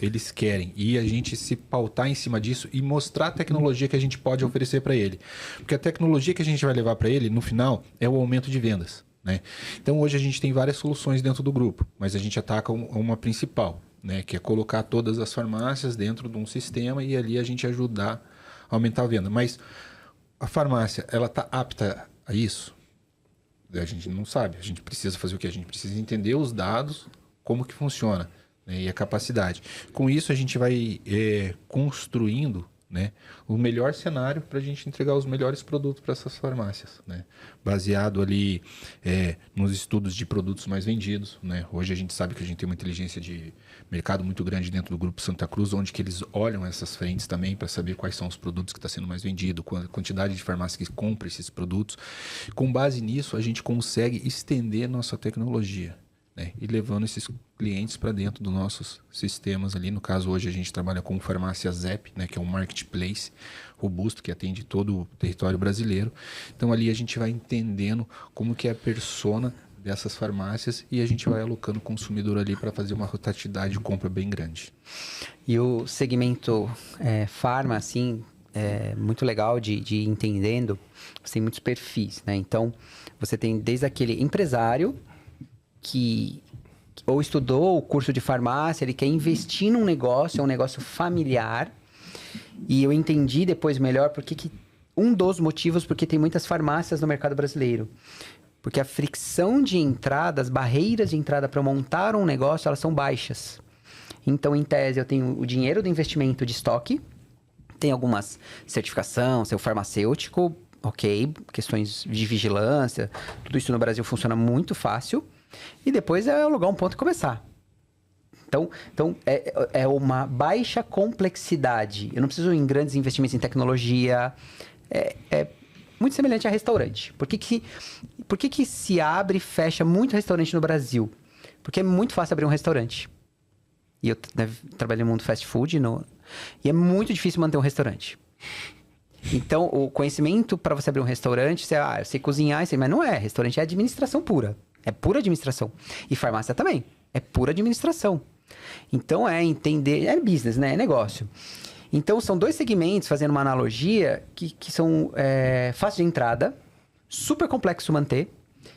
eles querem. E a gente se pautar em cima disso e mostrar a tecnologia que a gente pode oferecer para ele. Porque a tecnologia que a gente vai levar para ele, no final, é o aumento de vendas. Né? Então hoje a gente tem várias soluções dentro do grupo, mas a gente ataca uma principal, né? Que é colocar todas as farmácias dentro de um sistema e ali a gente ajudar a aumentar a venda. Mas a farmácia, ela está apta a isso? A gente não sabe. A gente precisa fazer o quê? A gente precisa entender os dados, como que funciona, né? E a capacidade. Com isso, a gente vai construindo, né, o melhor cenário para a gente entregar os melhores produtos para essas farmácias, né? Baseado ali nos estudos de produtos mais vendidos, né? Hoje a gente sabe que a gente tem uma inteligência de mercado muito grande dentro do Grupo Santa Cruz, onde que eles olham essas frentes também para saber quais são os produtos que estão sendo mais vendidos, a quantidade de farmácias que compram esses produtos. Com base nisso, a gente consegue estender nossa tecnologia, né? E levando esses clientes para dentro dos nossos sistemas ali. No caso, hoje a gente trabalha com Farmácia Zep, né? Que é um marketplace robusto que atende todo o território brasileiro. Então ali a gente vai entendendo como que é a persona dessas farmácias e a gente vai alocando o consumidor ali para fazer uma rotatividade de compra bem grande. E o segmento farma, assim, é muito legal de ir entendendo. Você tem muitos perfis, né? Então, você tem desde aquele empresário que ou estudou o curso de farmácia, ele quer investir num negócio, é um negócio familiar. E eu entendi depois melhor um dos motivos porque tem muitas farmácias no mercado brasileiro. Porque a fricção de entrada, as barreiras de entrada para montar um negócio, elas são baixas. Então, em tese, eu tenho o dinheiro do investimento de estoque, tem algumas certificação, seu farmacêutico, ok, questões de vigilância, tudo isso no Brasil funciona muito fácil. E depois é alugar um ponto e começar. Então é uma baixa complexidade. Eu não preciso em grandes investimentos em tecnologia. É muito semelhante a restaurante. Por que se abre e fecha muito restaurante no Brasil? Porque é muito fácil abrir um restaurante. E eu trabalhei no mundo fast food e é muito difícil manter um restaurante. Então, o conhecimento para você abrir um restaurante, eu sei cozinhar, mas não é. Restaurante é administração pura. É pura administração. E farmácia também. É pura administração. Então, entender... É business, né? É negócio. Então, são dois segmentos, fazendo uma analogia, que são fácil de entrada, super complexo manter.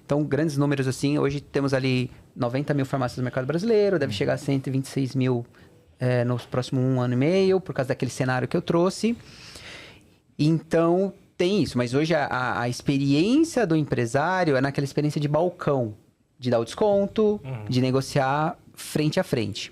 Então, grandes números assim. Hoje temos ali 90 mil farmácias no mercado brasileiro. Deve chegar a 126 mil nos próximos 1 ano e meio, por causa daquele cenário que eu trouxe. Então... tem isso, mas hoje a experiência do empresário é naquela experiência de balcão, de dar o desconto, de negociar frente a frente.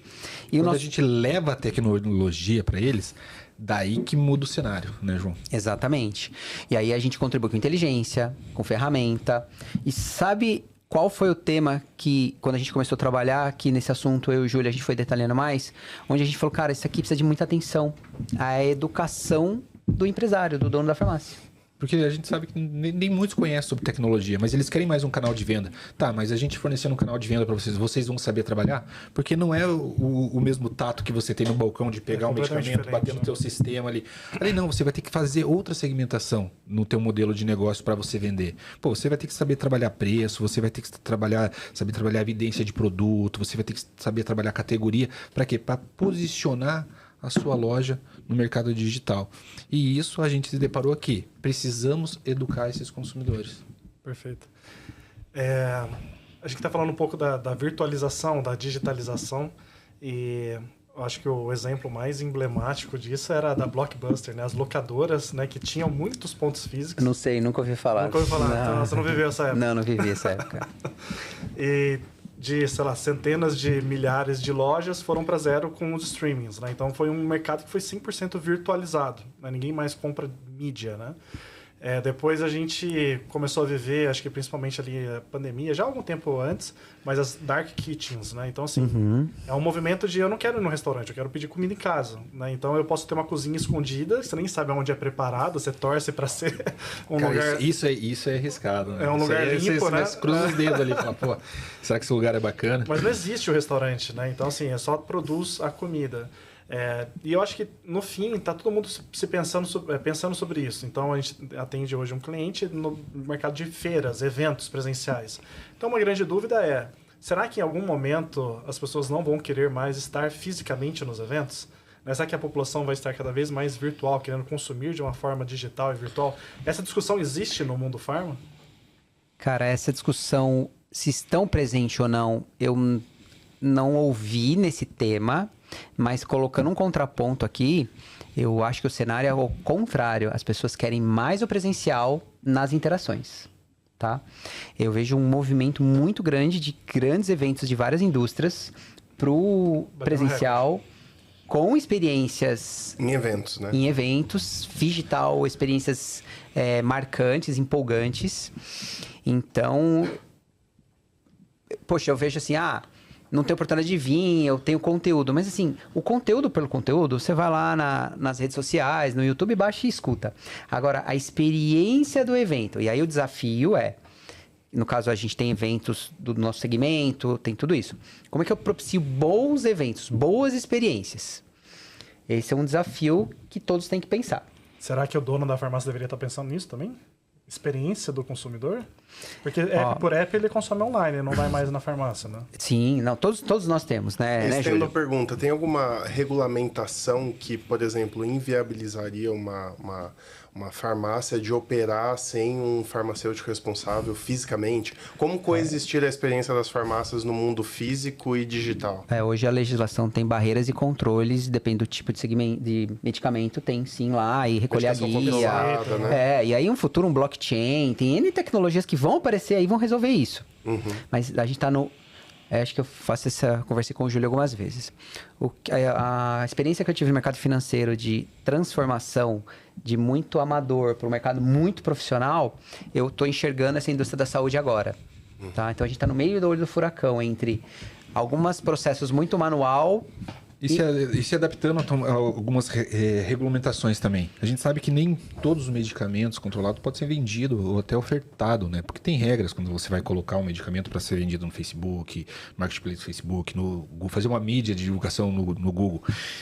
E quando a gente leva a tecnologia para eles, daí que muda o cenário, né, João? Exatamente. E aí a gente contribui com inteligência, com ferramenta. E sabe qual foi o tema que, quando a gente começou a trabalhar aqui nesse assunto, eu e o Júlio, a gente foi detalhando mais, onde a gente falou, cara, isso aqui precisa de muita atenção. A educação do empresário, do dono da farmácia. Porque a gente sabe que nem muitos conhecem sobre tecnologia, mas eles querem mais um canal de venda. Tá, mas a gente fornecendo um canal de venda para vocês vão saber trabalhar? Porque não é o mesmo tato que você tem no balcão de pegar um medicamento, bater no teu sistema ali. Ali não, você vai ter que fazer outra segmentação no teu modelo de negócio para você vender. Pô, você vai ter que saber trabalhar preço, você vai ter que saber trabalhar evidência de produto, você vai ter que saber trabalhar categoria. Para quê? Para posicionar a sua loja no mercado digital. E isso a gente se deparou aqui. Precisamos educar esses consumidores. Perfeito. A gente está falando um pouco da virtualização, da digitalização, e eu acho que o exemplo mais emblemático disso era da Blockbuster, né? As locadoras, né, que tinham muitos pontos físicos. Não sei, nunca ouvi falar. Nunca ouvi falar, então você não viveu essa época. Não vivi essa época. E de, sei lá, centenas de milhares de lojas foram para zero com os streamings, né? Então foi um mercado que foi 100% virtualizado, né? Ninguém mais compra mídia, né? Depois a gente começou a viver, acho que principalmente ali a pandemia, já há algum tempo antes, mas as dark kitchens, né? Então, assim, é um movimento de eu não quero ir no restaurante, eu quero pedir comida em casa, né? Então, eu posso ter uma cozinha escondida, você nem sabe onde é preparado, você torce para ser um lugar... Isso é arriscado, né? É um lugar limpo, né? Você cruza os dedos ali e fala, pô, será que esse lugar é bacana? Mas não existe o restaurante, né? Então, assim, só produz a comida. E eu acho que, no fim, tá todo mundo pensando sobre isso. Então, a gente atende hoje um cliente no mercado de feiras, eventos presenciais. Então, uma grande dúvida é, será que em algum momento as pessoas não vão querer mais estar fisicamente nos eventos? Será que a população vai estar cada vez mais virtual, querendo consumir de uma forma digital e virtual? Essa discussão existe no mundo farma? Cara, essa discussão, se estão presente ou não, eu não ouvi nesse tema. Mas colocando um contraponto aqui, eu acho que o cenário é o contrário. As pessoas querem mais o presencial nas interações. tá? Eu vejo um movimento muito grande de grandes eventos de várias indústrias pro presencial, com experiências... Em eventos, né? Em eventos, digital, experiências marcantes, empolgantes. Então, poxa, eu vejo assim, não tenho oportunidade de vir, eu tenho conteúdo. Mas assim, o conteúdo pelo conteúdo, você vai lá nas redes sociais, no YouTube, baixa e escuta. Agora, a experiência do evento, e aí o desafio no caso, a gente tem eventos do nosso segmento, tem tudo isso. Como é que eu propicio bons eventos, boas experiências? Esse é um desafio que todos têm que pensar. Será que o dono da farmácia deveria estar pensando nisso também? Experiência do consumidor? Porque app por app ele consome online, não vai mais na farmácia, né? Sim, não, todos nós temos, né, Estendo Júlio? a pergunta, tem alguma regulamentação que, por exemplo, inviabilizaria uma farmácia de operar sem um farmacêutico responsável fisicamente? Como coexistir a experiência das farmácias no mundo físico e digital? Hoje a legislação tem barreiras e controles, depende do tipo de segmento de medicamento, tem sim lá, e recolher a guia. Né? E aí, no futuro, um blockchain, tem N tecnologias que vão aparecer aí e vão resolver isso. Mas a gente está no... acho que eu conversei com o Júlio algumas vezes. A experiência que eu tive no mercado financeiro de transformação de muito amador para um mercado muito profissional, eu estou enxergando essa indústria da saúde agora. Tá? Então, a gente está no meio do olho do furacão entre alguns processos muito manual... E se adaptando a algumas regulamentações também. A gente sabe que nem todos os medicamentos controlados podem ser vendidos ou até ofertados, né? Porque tem regras quando você vai colocar um medicamento para ser vendido no Facebook, Marketplace do Facebook, no Google, fazer uma mídia de divulgação no Google.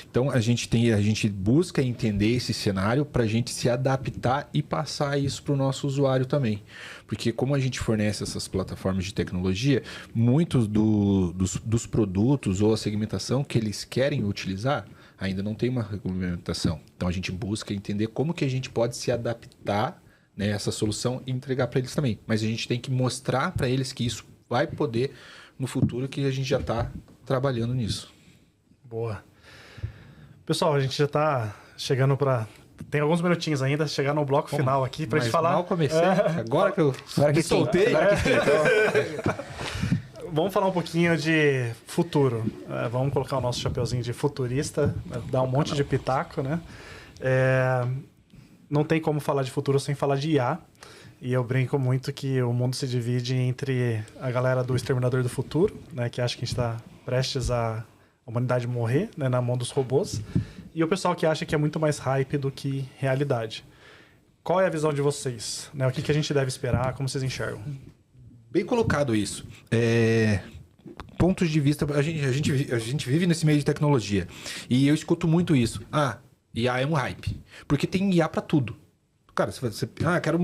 Então, a gente busca entender esse cenário para a gente se adaptar e passar isso para o nosso usuário também. Porque como a gente fornece essas plataformas de tecnologia, muitos dos produtos ou a segmentação que eles querem utilizar ainda não tem uma regulamentação. Então a gente busca entender como que a gente pode se adaptar, né, a essa solução e entregar para eles também. Mas a gente tem que mostrar para eles que isso vai poder no futuro, que a gente já está trabalhando nisso. Boa. Pessoal, a gente já está chegando para... Tem alguns minutinhos ainda, chegar no bloco final aqui pra gente falar... Mal comecei, agora que eu me soltei. Vamos falar um pouquinho de futuro. Vamos colocar o nosso chapeuzinho de futurista, dar um monte de pitaco, né? Não tem como falar de futuro sem falar de IA. E eu brinco muito que o mundo se divide entre a galera do Exterminador do Futuro, né, que acha que a gente está prestes a humanidade morrer, né, na mão dos robôs, e o pessoal que acha que é muito mais hype do que realidade. Qual é a visão de vocês? Né? O que a gente deve esperar? Como vocês enxergam? Bem colocado isso. Pontos de vista... A gente vive nesse meio de tecnologia. E eu escuto muito isso. IA é um hype. Porque tem IA para tudo. Cara, você quero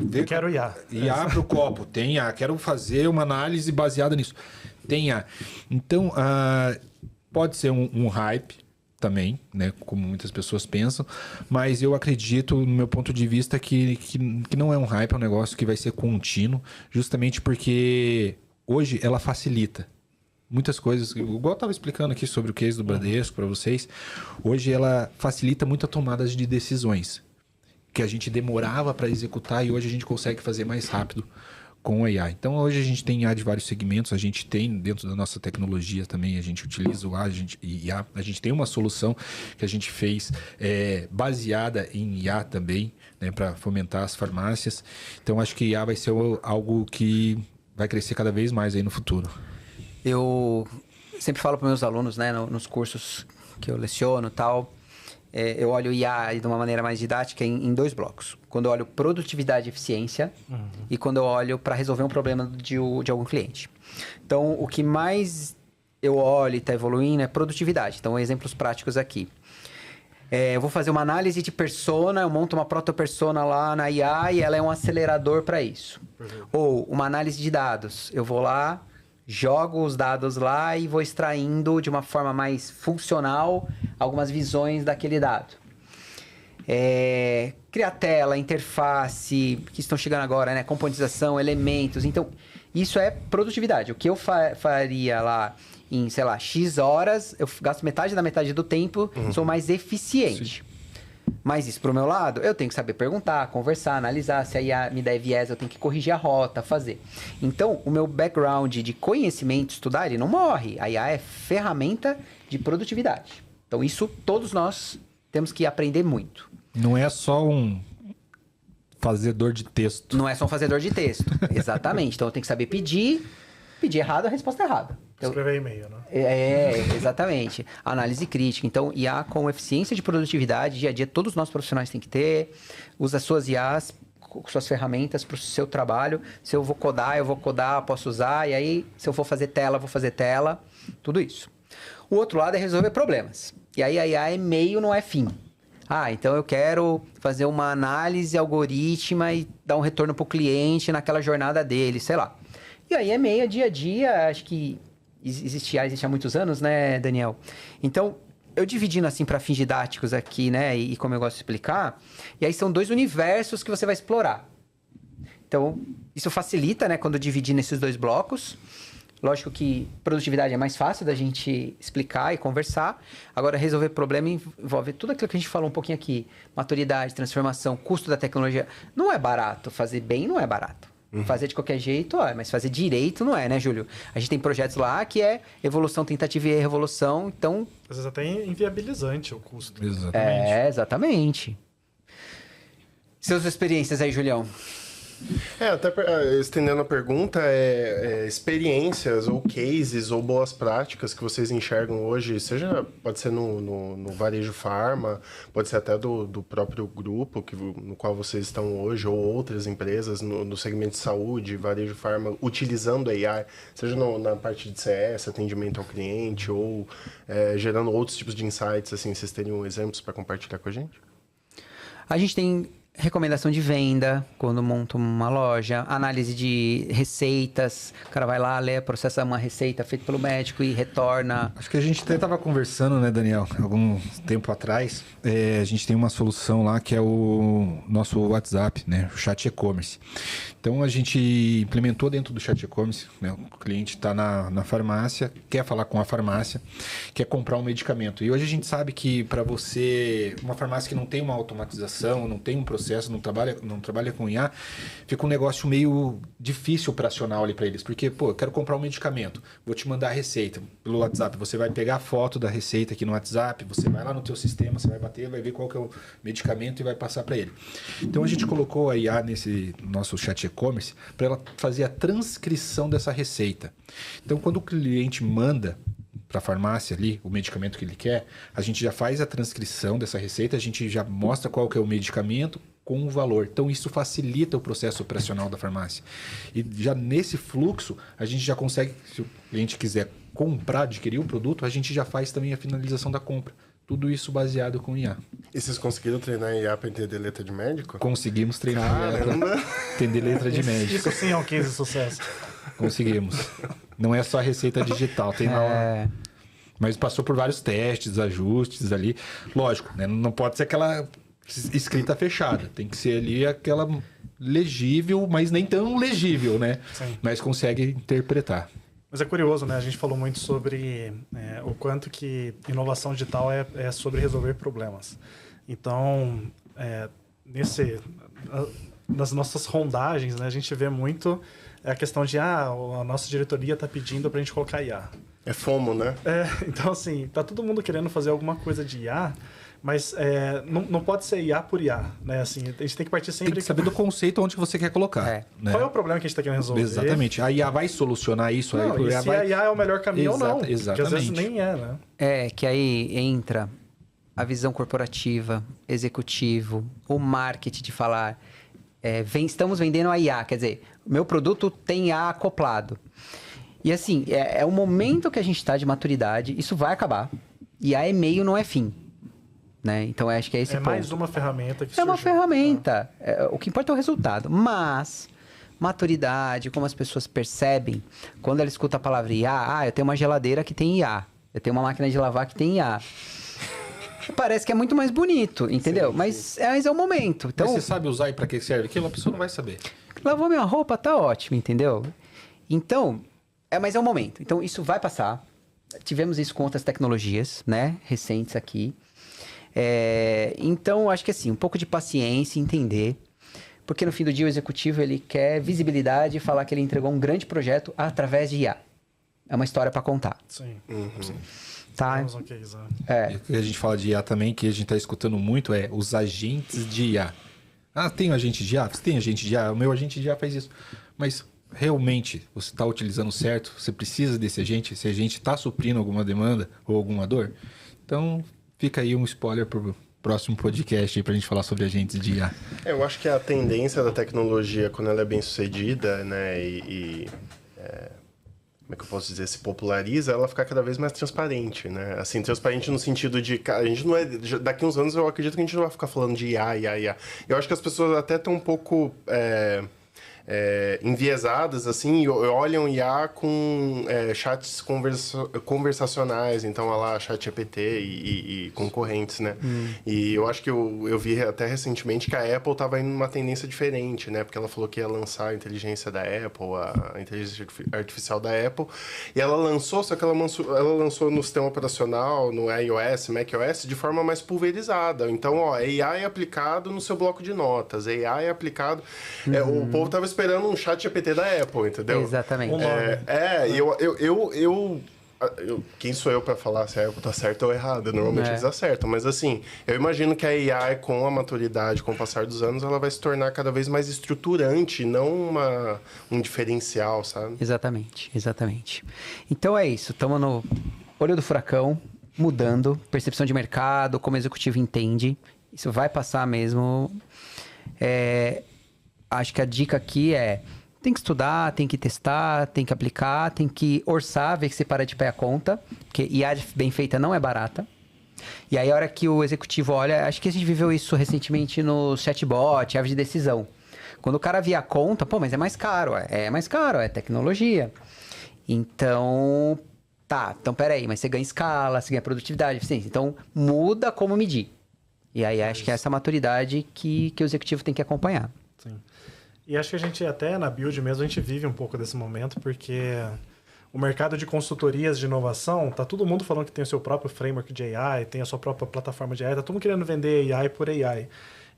ver... Quero IA. IA para o copo. Tem IA. Quero fazer uma análise baseada nisso. Tem IA. Então, pode ser um hype também, né? Como muitas pessoas pensam. Mas eu acredito, no meu ponto de vista, que não é um hype, é um negócio que vai ser contínuo. Justamente porque hoje ela facilita muitas coisas. Igual eu estava explicando aqui sobre o case do Bradesco para vocês. Hoje ela facilita muito a tomada de decisões que a gente demorava para executar e hoje a gente consegue fazer mais rápido com a IA. Então, hoje a gente tem IA de vários segmentos, a gente tem dentro da nossa tecnologia também, a gente utiliza o IA, a gente tem uma solução que a gente fez baseada em IA também, né, para fomentar as farmácias. Então, acho que IA vai ser algo que vai crescer cada vez mais aí no futuro. Eu sempre falo para meus alunos, né, nos cursos que eu leciono e tal, eu olho o IA de uma maneira mais didática em dois blocos. Quando eu olho produtividade e eficiência e quando eu olho para resolver um problema de algum cliente. Então, o que mais eu olho e está evoluindo é produtividade. Então, exemplos práticos aqui. Eu vou fazer uma análise de persona, eu monto uma proto-persona lá na IA e ela é um acelerador para isso. Ou uma análise de dados. Eu vou lá, jogo os dados lá e vou extraindo de uma forma mais funcional algumas visões daquele dado. Criar tela, interface, que estão chegando agora, né? Componentização, elementos. Então, isso é produtividade. O que eu faria lá em, sei lá, X horas, eu gasto metade da metade do tempo, sou mais eficiente. Mas isso pro meu lado, eu tenho que saber perguntar, conversar, analisar. Se a IA me der viés, eu tenho que corrigir a rota, fazer. Então, o meu background de conhecimento, estudar, ele não morre. A IA é ferramenta de produtividade. Então, isso todos nós temos que aprender muito. Não é só um fazedor de texto. Não é só um fazedor de texto. Exatamente. Então, eu tenho que saber pedir errado, a resposta é errada. Então, Escrever e-mail, né? Exatamente. Análise crítica. Então, IA com eficiência de produtividade, dia a dia, todos nós profissionais têm que ter. Usa suas IAs, suas ferramentas para o seu trabalho. Se eu vou codar, posso usar. E aí, se eu for fazer tela, vou fazer tela. Tudo isso. O outro lado é resolver problemas. E aí, a IA é meio, não é fim. Então eu quero fazer uma análise algorítmica e dar um retorno para o cliente naquela jornada dele, sei lá. E aí é meio dia a dia, acho que existe há muitos anos, né, Daniel? Então, eu dividindo assim para fins didáticos aqui, né, e como eu gosto de explicar, e aí são 2 universos que você vai explorar. Então, isso facilita, né, quando dividir nesses 2 blocos. Lógico que produtividade é mais fácil da gente explicar e conversar. Agora, resolver problema envolve tudo aquilo que a gente falou um pouquinho aqui. Maturidade, transformação, custo da tecnologia. Não é barato. Fazer bem não é barato. Fazer de qualquer jeito, mas fazer direito não é, né, Júlio? A gente tem projetos lá que é evolução, tentativa e revolução, então... Às vezes até inviabilizante o custo. Exatamente. Exatamente. Suas experiências aí, Julião? Até estendendo a pergunta, experiências ou cases ou boas práticas que vocês enxergam hoje, pode ser no varejo farma, pode ser até do próprio grupo no qual vocês estão hoje, ou outras empresas no segmento de saúde, varejo farma, utilizando a AI, seja na parte de CS, atendimento ao cliente, ou gerando outros tipos de insights, assim, vocês teriam exemplos para compartilhar com a gente? A gente tem recomendação de venda, quando monta uma loja, análise de receitas, o cara vai lá, lê, processa uma receita feita pelo médico e retorna. Acho que a gente até estava conversando, né, Daniel, algum tempo atrás, a gente tem uma solução lá que é o nosso WhatsApp, né, o chat e-commerce. Então a gente implementou dentro do chat e-commerce, né, o cliente está na farmácia, quer falar com a farmácia, quer comprar um medicamento. E hoje a gente sabe que para você, uma farmácia que não tem uma automatização, não tem um processo, não trabalha com IA, fica um negócio meio difícil operacional ali para eles. Porque, eu quero comprar um medicamento, vou te mandar a receita pelo WhatsApp, você vai pegar a foto da receita aqui no WhatsApp, você vai lá no teu sistema, você vai bater, vai ver qual que é o medicamento e vai passar para ele. Então a gente colocou a IA nesse nosso chat e-commerce para ela fazer a transcrição dessa receita. Então quando o cliente manda para a farmácia ali, o medicamento que ele quer, a gente já faz a transcrição dessa receita, a gente já mostra qual que é o medicamento com o valor. Então, isso facilita o processo operacional da farmácia. E já nesse fluxo, a gente já consegue, se o cliente quiser comprar, adquirir o produto, a gente já faz também a finalização da compra. Tudo isso baseado com IA. E vocês conseguiram treinar IA para entender letra de médico? Conseguimos treinar para entender letra de médico. Isso sim é um case de sucesso. Conseguimos. Não é só a receita digital, tem lá... Mas passou por vários testes, ajustes ali. Lógico, né? Não pode ser aquela escrita fechada. Tem que ser ali aquela legível, mas nem tão legível, né? Sim. Mas consegue interpretar. Mas é curioso, né? A gente falou muito sobre o quanto que inovação digital é sobre resolver problemas. Então, nas nossas rondagens, né, a gente vê muito a questão de a nossa diretoria está pedindo para a gente colocar IA. É FOMO, né? Então, assim, tá todo mundo querendo fazer alguma coisa de IA, mas não pode ser IA por IA, né? Assim, a gente tem que partir sempre... Tem que saber do conceito onde você quer colocar. Né? Qual é o problema que a gente está querendo resolver? Exatamente. A IA vai solucionar isso. Não, aí, e se a IA é o melhor caminho ou não. Exatamente. Porque às vezes nem é, né? Que aí entra a visão corporativa, executivo, o marketing de falar... estamos vendendo a IA, quer dizer, o meu produto tem IA acoplado. E assim, é o momento que a gente está de maturidade, isso vai acabar. IA é meio, não é fim. Né? Então, acho que é esse ponto. É mais uma ferramenta que surgiu. É uma ferramenta. O que importa é o resultado. Mas, maturidade, como as pessoas percebem, quando ela escuta a palavra IA, eu tenho uma geladeira que tem IA. Eu tenho uma máquina de lavar que tem IA. Parece que é muito mais bonito, entendeu? Sim, mas é o momento. Então, mas você sabe usar e para que serve aquilo? A pessoa não vai saber. Lavou minha roupa, tá ótimo, entendeu? Então, mas é o momento. Então, isso vai passar. Tivemos isso com outras tecnologias, né? Recentes aqui. Então, acho que assim, um pouco de paciência, entender. Porque no fim do dia o executivo ele quer visibilidade e falar que ele entregou um grande projeto através de IA. É uma história para contar. Sim. Sim. Tá? Temos um case, né? E o que a gente fala de IA também, que a gente está escutando muito, é os agentes de IA. Ah, tem um agente de IA? Você tem agente de IA? O meu agente de IA faz isso. Mas realmente você está utilizando certo? Você precisa desse agente? Esse agente está suprindo alguma demanda ou alguma dor? Então, fica aí um spoiler para o próximo podcast para a gente falar sobre agentes de IA. Eu acho que a tendência da tecnologia, quando ela é bem sucedida, né, como é que eu posso dizer, se populariza, ela fica cada vez mais transparente, né? Assim, transparente no sentido de... A gente não é... Daqui uns anos eu acredito que a gente não vai ficar falando de IA. Eu acho que as pessoas até estão um pouco... enviesadas, assim, e olham IA com chats conversacionais, então, olha lá, chat GPT e concorrentes, né? E eu acho que eu vi até recentemente que a Apple estava indo numa tendência diferente, né? Porque ela falou que ia lançar a inteligência da Apple, a inteligência artificial da Apple, e ela lançou, só que ela lançou no sistema operacional, no iOS, macOS, de forma mais pulverizada. Então, ó, AI é aplicado no seu bloco de notas, AI é aplicado... o povo estava esperando um chat GPT da Apple, entendeu? Exatamente. Quem sou eu para falar se a Apple tá certa ou errada? Normalmente eles acertam, mas assim, eu imagino que a AI, com a maturidade, com o passar dos anos, ela vai se tornar cada vez mais estruturante, não um diferencial, sabe? Exatamente. Então é isso, estamos no olho do furacão, mudando, percepção de mercado, como o executivo entende, isso vai passar mesmo. Acho que a dica aqui tem que estudar, tem que testar, tem que aplicar, tem que orçar, ver que você para de pé a conta, porque IA bem feita não é barata. E aí a hora que o executivo olha, acho que a gente viveu isso recentemente no chatbot, árvore de decisão. Quando o cara via a conta, mas é mais caro, é tecnologia. Então, então peraí, mas você ganha escala, você ganha produtividade, eficiência. Então, muda como medir. E aí acho que é essa maturidade que o executivo tem que acompanhar. Sim. E acho que a gente, até na Build mesmo, a gente vive um pouco desse momento, porque o mercado de consultorias de inovação, tá todo mundo falando que tem o seu próprio framework de AI, tem a sua própria plataforma de AI, tá todo mundo querendo vender AI por AI.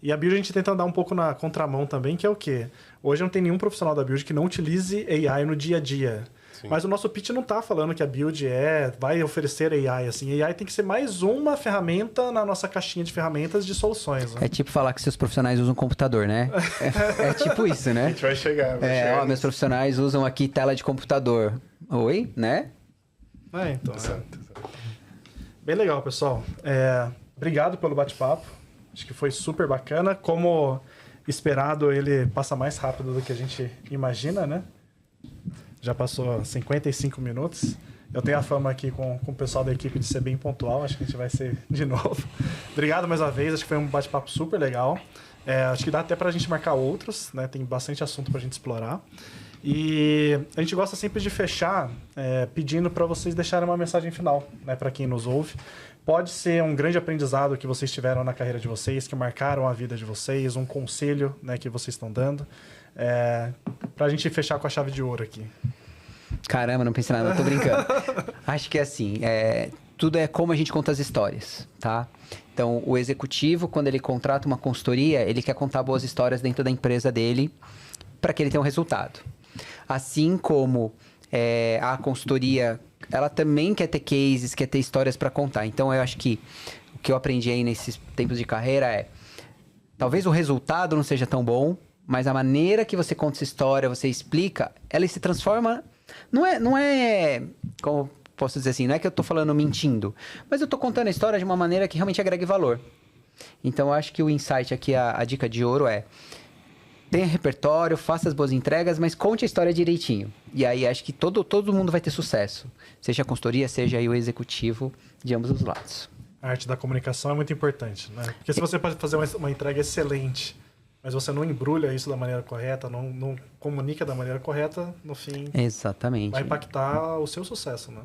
E a Build a gente tenta andar um pouco na contramão também, que é o quê? Hoje não tem nenhum profissional da Build que não utilize AI no dia a dia. Sim. Mas o nosso pitch não tá falando que a Build vai oferecer AI, assim. AI tem que ser mais uma ferramenta na nossa caixinha de ferramentas de soluções. Né? É tipo falar que seus profissionais usam computador, né? É tipo isso, né? A gente vai chegar. Meus profissionais usam aqui tela de computador. Oi, né? Então. Bem legal, pessoal. Obrigado pelo bate-papo. Acho que foi super bacana. Como esperado, ele passa mais rápido do que a gente imagina, né? Já passou 55 minutos. Eu tenho a fama aqui com o pessoal da equipe de ser bem pontual. Acho que a gente vai ser de novo. Obrigado mais uma vez. Acho que foi um bate-papo super legal. Acho que dá até para a gente marcar outros, né? Tem bastante assunto para a gente explorar. E a gente gosta sempre de fechar pedindo para vocês deixarem uma mensagem final, né? Para quem nos ouve. Pode ser um grande aprendizado que vocês tiveram na carreira de vocês, que marcaram a vida de vocês, um conselho, né, que vocês estão dando. Pra gente fechar com a chave de ouro aqui. Caramba, não pensei nada, tô brincando. Acho que assim, tudo é como a gente conta as histórias, tá? Então, o executivo, quando ele contrata uma consultoria, ele quer contar boas histórias dentro da empresa dele para que ele tenha um resultado. Assim como a consultoria, ela também quer ter cases, quer ter histórias para contar. Então, eu acho que o que eu aprendi aí nesses tempos de carreira talvez o resultado não seja tão bom, mas a maneira que você conta essa história, você explica, ela se transforma... Não é como posso dizer assim, não é que eu tô falando mentindo, mas eu tô contando a história de uma maneira que realmente agregue valor. Então, eu acho que o insight aqui, a dica de ouro tenha repertório, faça as boas entregas, mas conte a história direitinho. E aí, acho que todo mundo vai ter sucesso. Seja a consultoria, seja aí o executivo, de ambos os lados. A arte da comunicação é muito importante, né? Porque se você pode fazer uma entrega excelente, mas você não embrulha isso da maneira correta, não comunica da maneira correta, no fim Exatamente. vai impactar o seu sucesso, né?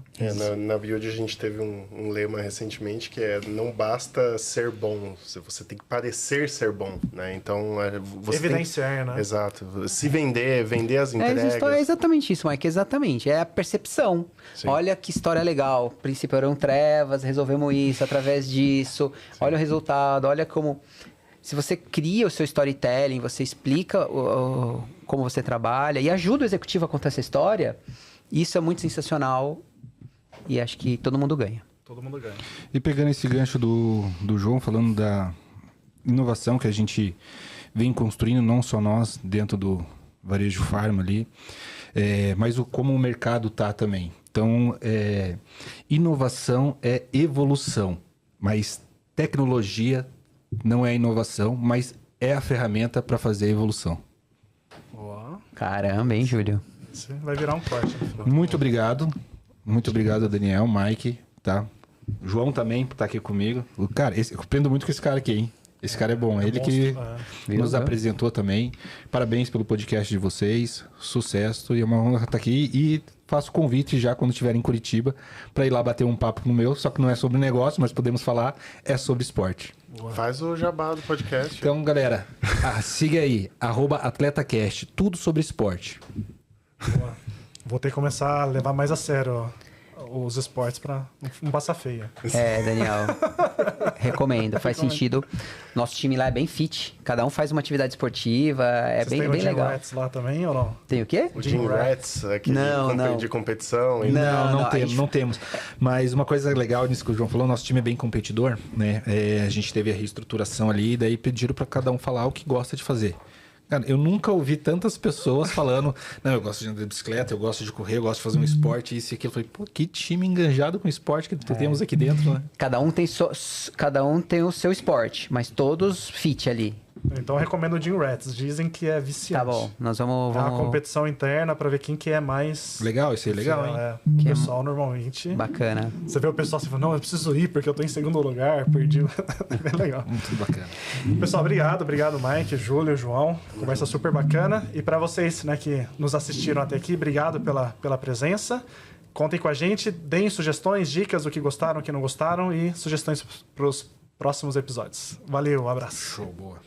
Na Build a gente teve um lema recentemente que é: não basta ser bom, você tem que parecer ser bom, né? Então, você evidenciar, né? Exato. Se vender as entregas. É exatamente isso, Mike, exatamente. É a percepção. Sim. Olha que história legal. O princípio eram trevas, resolvemos isso através disso. Sim. Olha o resultado, olha como... Se você cria o seu storytelling, você explica como você trabalha e ajuda o executivo a contar essa história, isso é muito sensacional e acho que todo mundo ganha. Todo mundo ganha. E pegando esse gancho do João, falando da inovação que a gente vem construindo, não só nós, dentro do varejo farma ali, mas como o mercado tá também. Então, inovação é evolução, mas tecnologia não é inovação, mas é a ferramenta para fazer a evolução. Uau. Caramba, hein, Júlio? Você vai virar um corte no final. Muito obrigado. Muito obrigado, Daniel, Mike, tá? João também, por estar aqui comigo. Cara, eu aprendo muito com esse cara aqui, hein? Esse cara é bom. Ele que nos apresentou também. Parabéns pelo podcast de vocês. Sucesso. E é uma honra estar aqui. E faço convite já quando estiver em Curitiba para ir lá bater um papo no meu. Só que não é sobre negócio, mas podemos falar. É sobre esporte. Boa. Faz o jabá do podcast. Então, galera, siga aí. @AtletaCast. Tudo sobre esporte. Boa. Vou ter que começar a levar mais a sério os esportes para não passar feia. Daniel. Recomendo, faz sentido. Nosso time lá é bem fit. Cada um faz uma atividade esportiva. Vocês bem tem o Gym legal. Rats lá também ou não? Tem o quê? O Gym Rats, aquele de competição. Não temos. Mas uma coisa legal nisso que o João falou, nosso time é bem competidor, né? A gente teve a reestruturação ali e daí pediram para cada um falar o que gosta de fazer. Cara, eu nunca ouvi tantas pessoas falando, não, eu gosto de andar de bicicleta, eu gosto de correr, eu gosto de fazer um esporte, isso e aquilo. Eu falei, pô, que time enganjado com esporte que temos aqui dentro, né? Cada um tem o seu esporte, mas todos fit ali. Então eu recomendo o Gym Rats. Dizem que é viciante. Tá bom, nós vamos... É uma competição interna pra ver quem que é mais... Legal, isso aí é legal, hein? O pessoal normalmente... Bacana. Você vê o pessoal assim, não, eu preciso ir porque eu tô em segundo lugar, perdi. É bem legal. Muito bacana. Pessoal, obrigado Mike, Júlio, João. Conversa super bacana. E pra vocês, né, que nos assistiram até aqui, obrigado pela presença. Contem com a gente, deem sugestões, dicas do que gostaram, o que não gostaram e sugestões pros próximos episódios. Valeu, um abraço. Show, boa.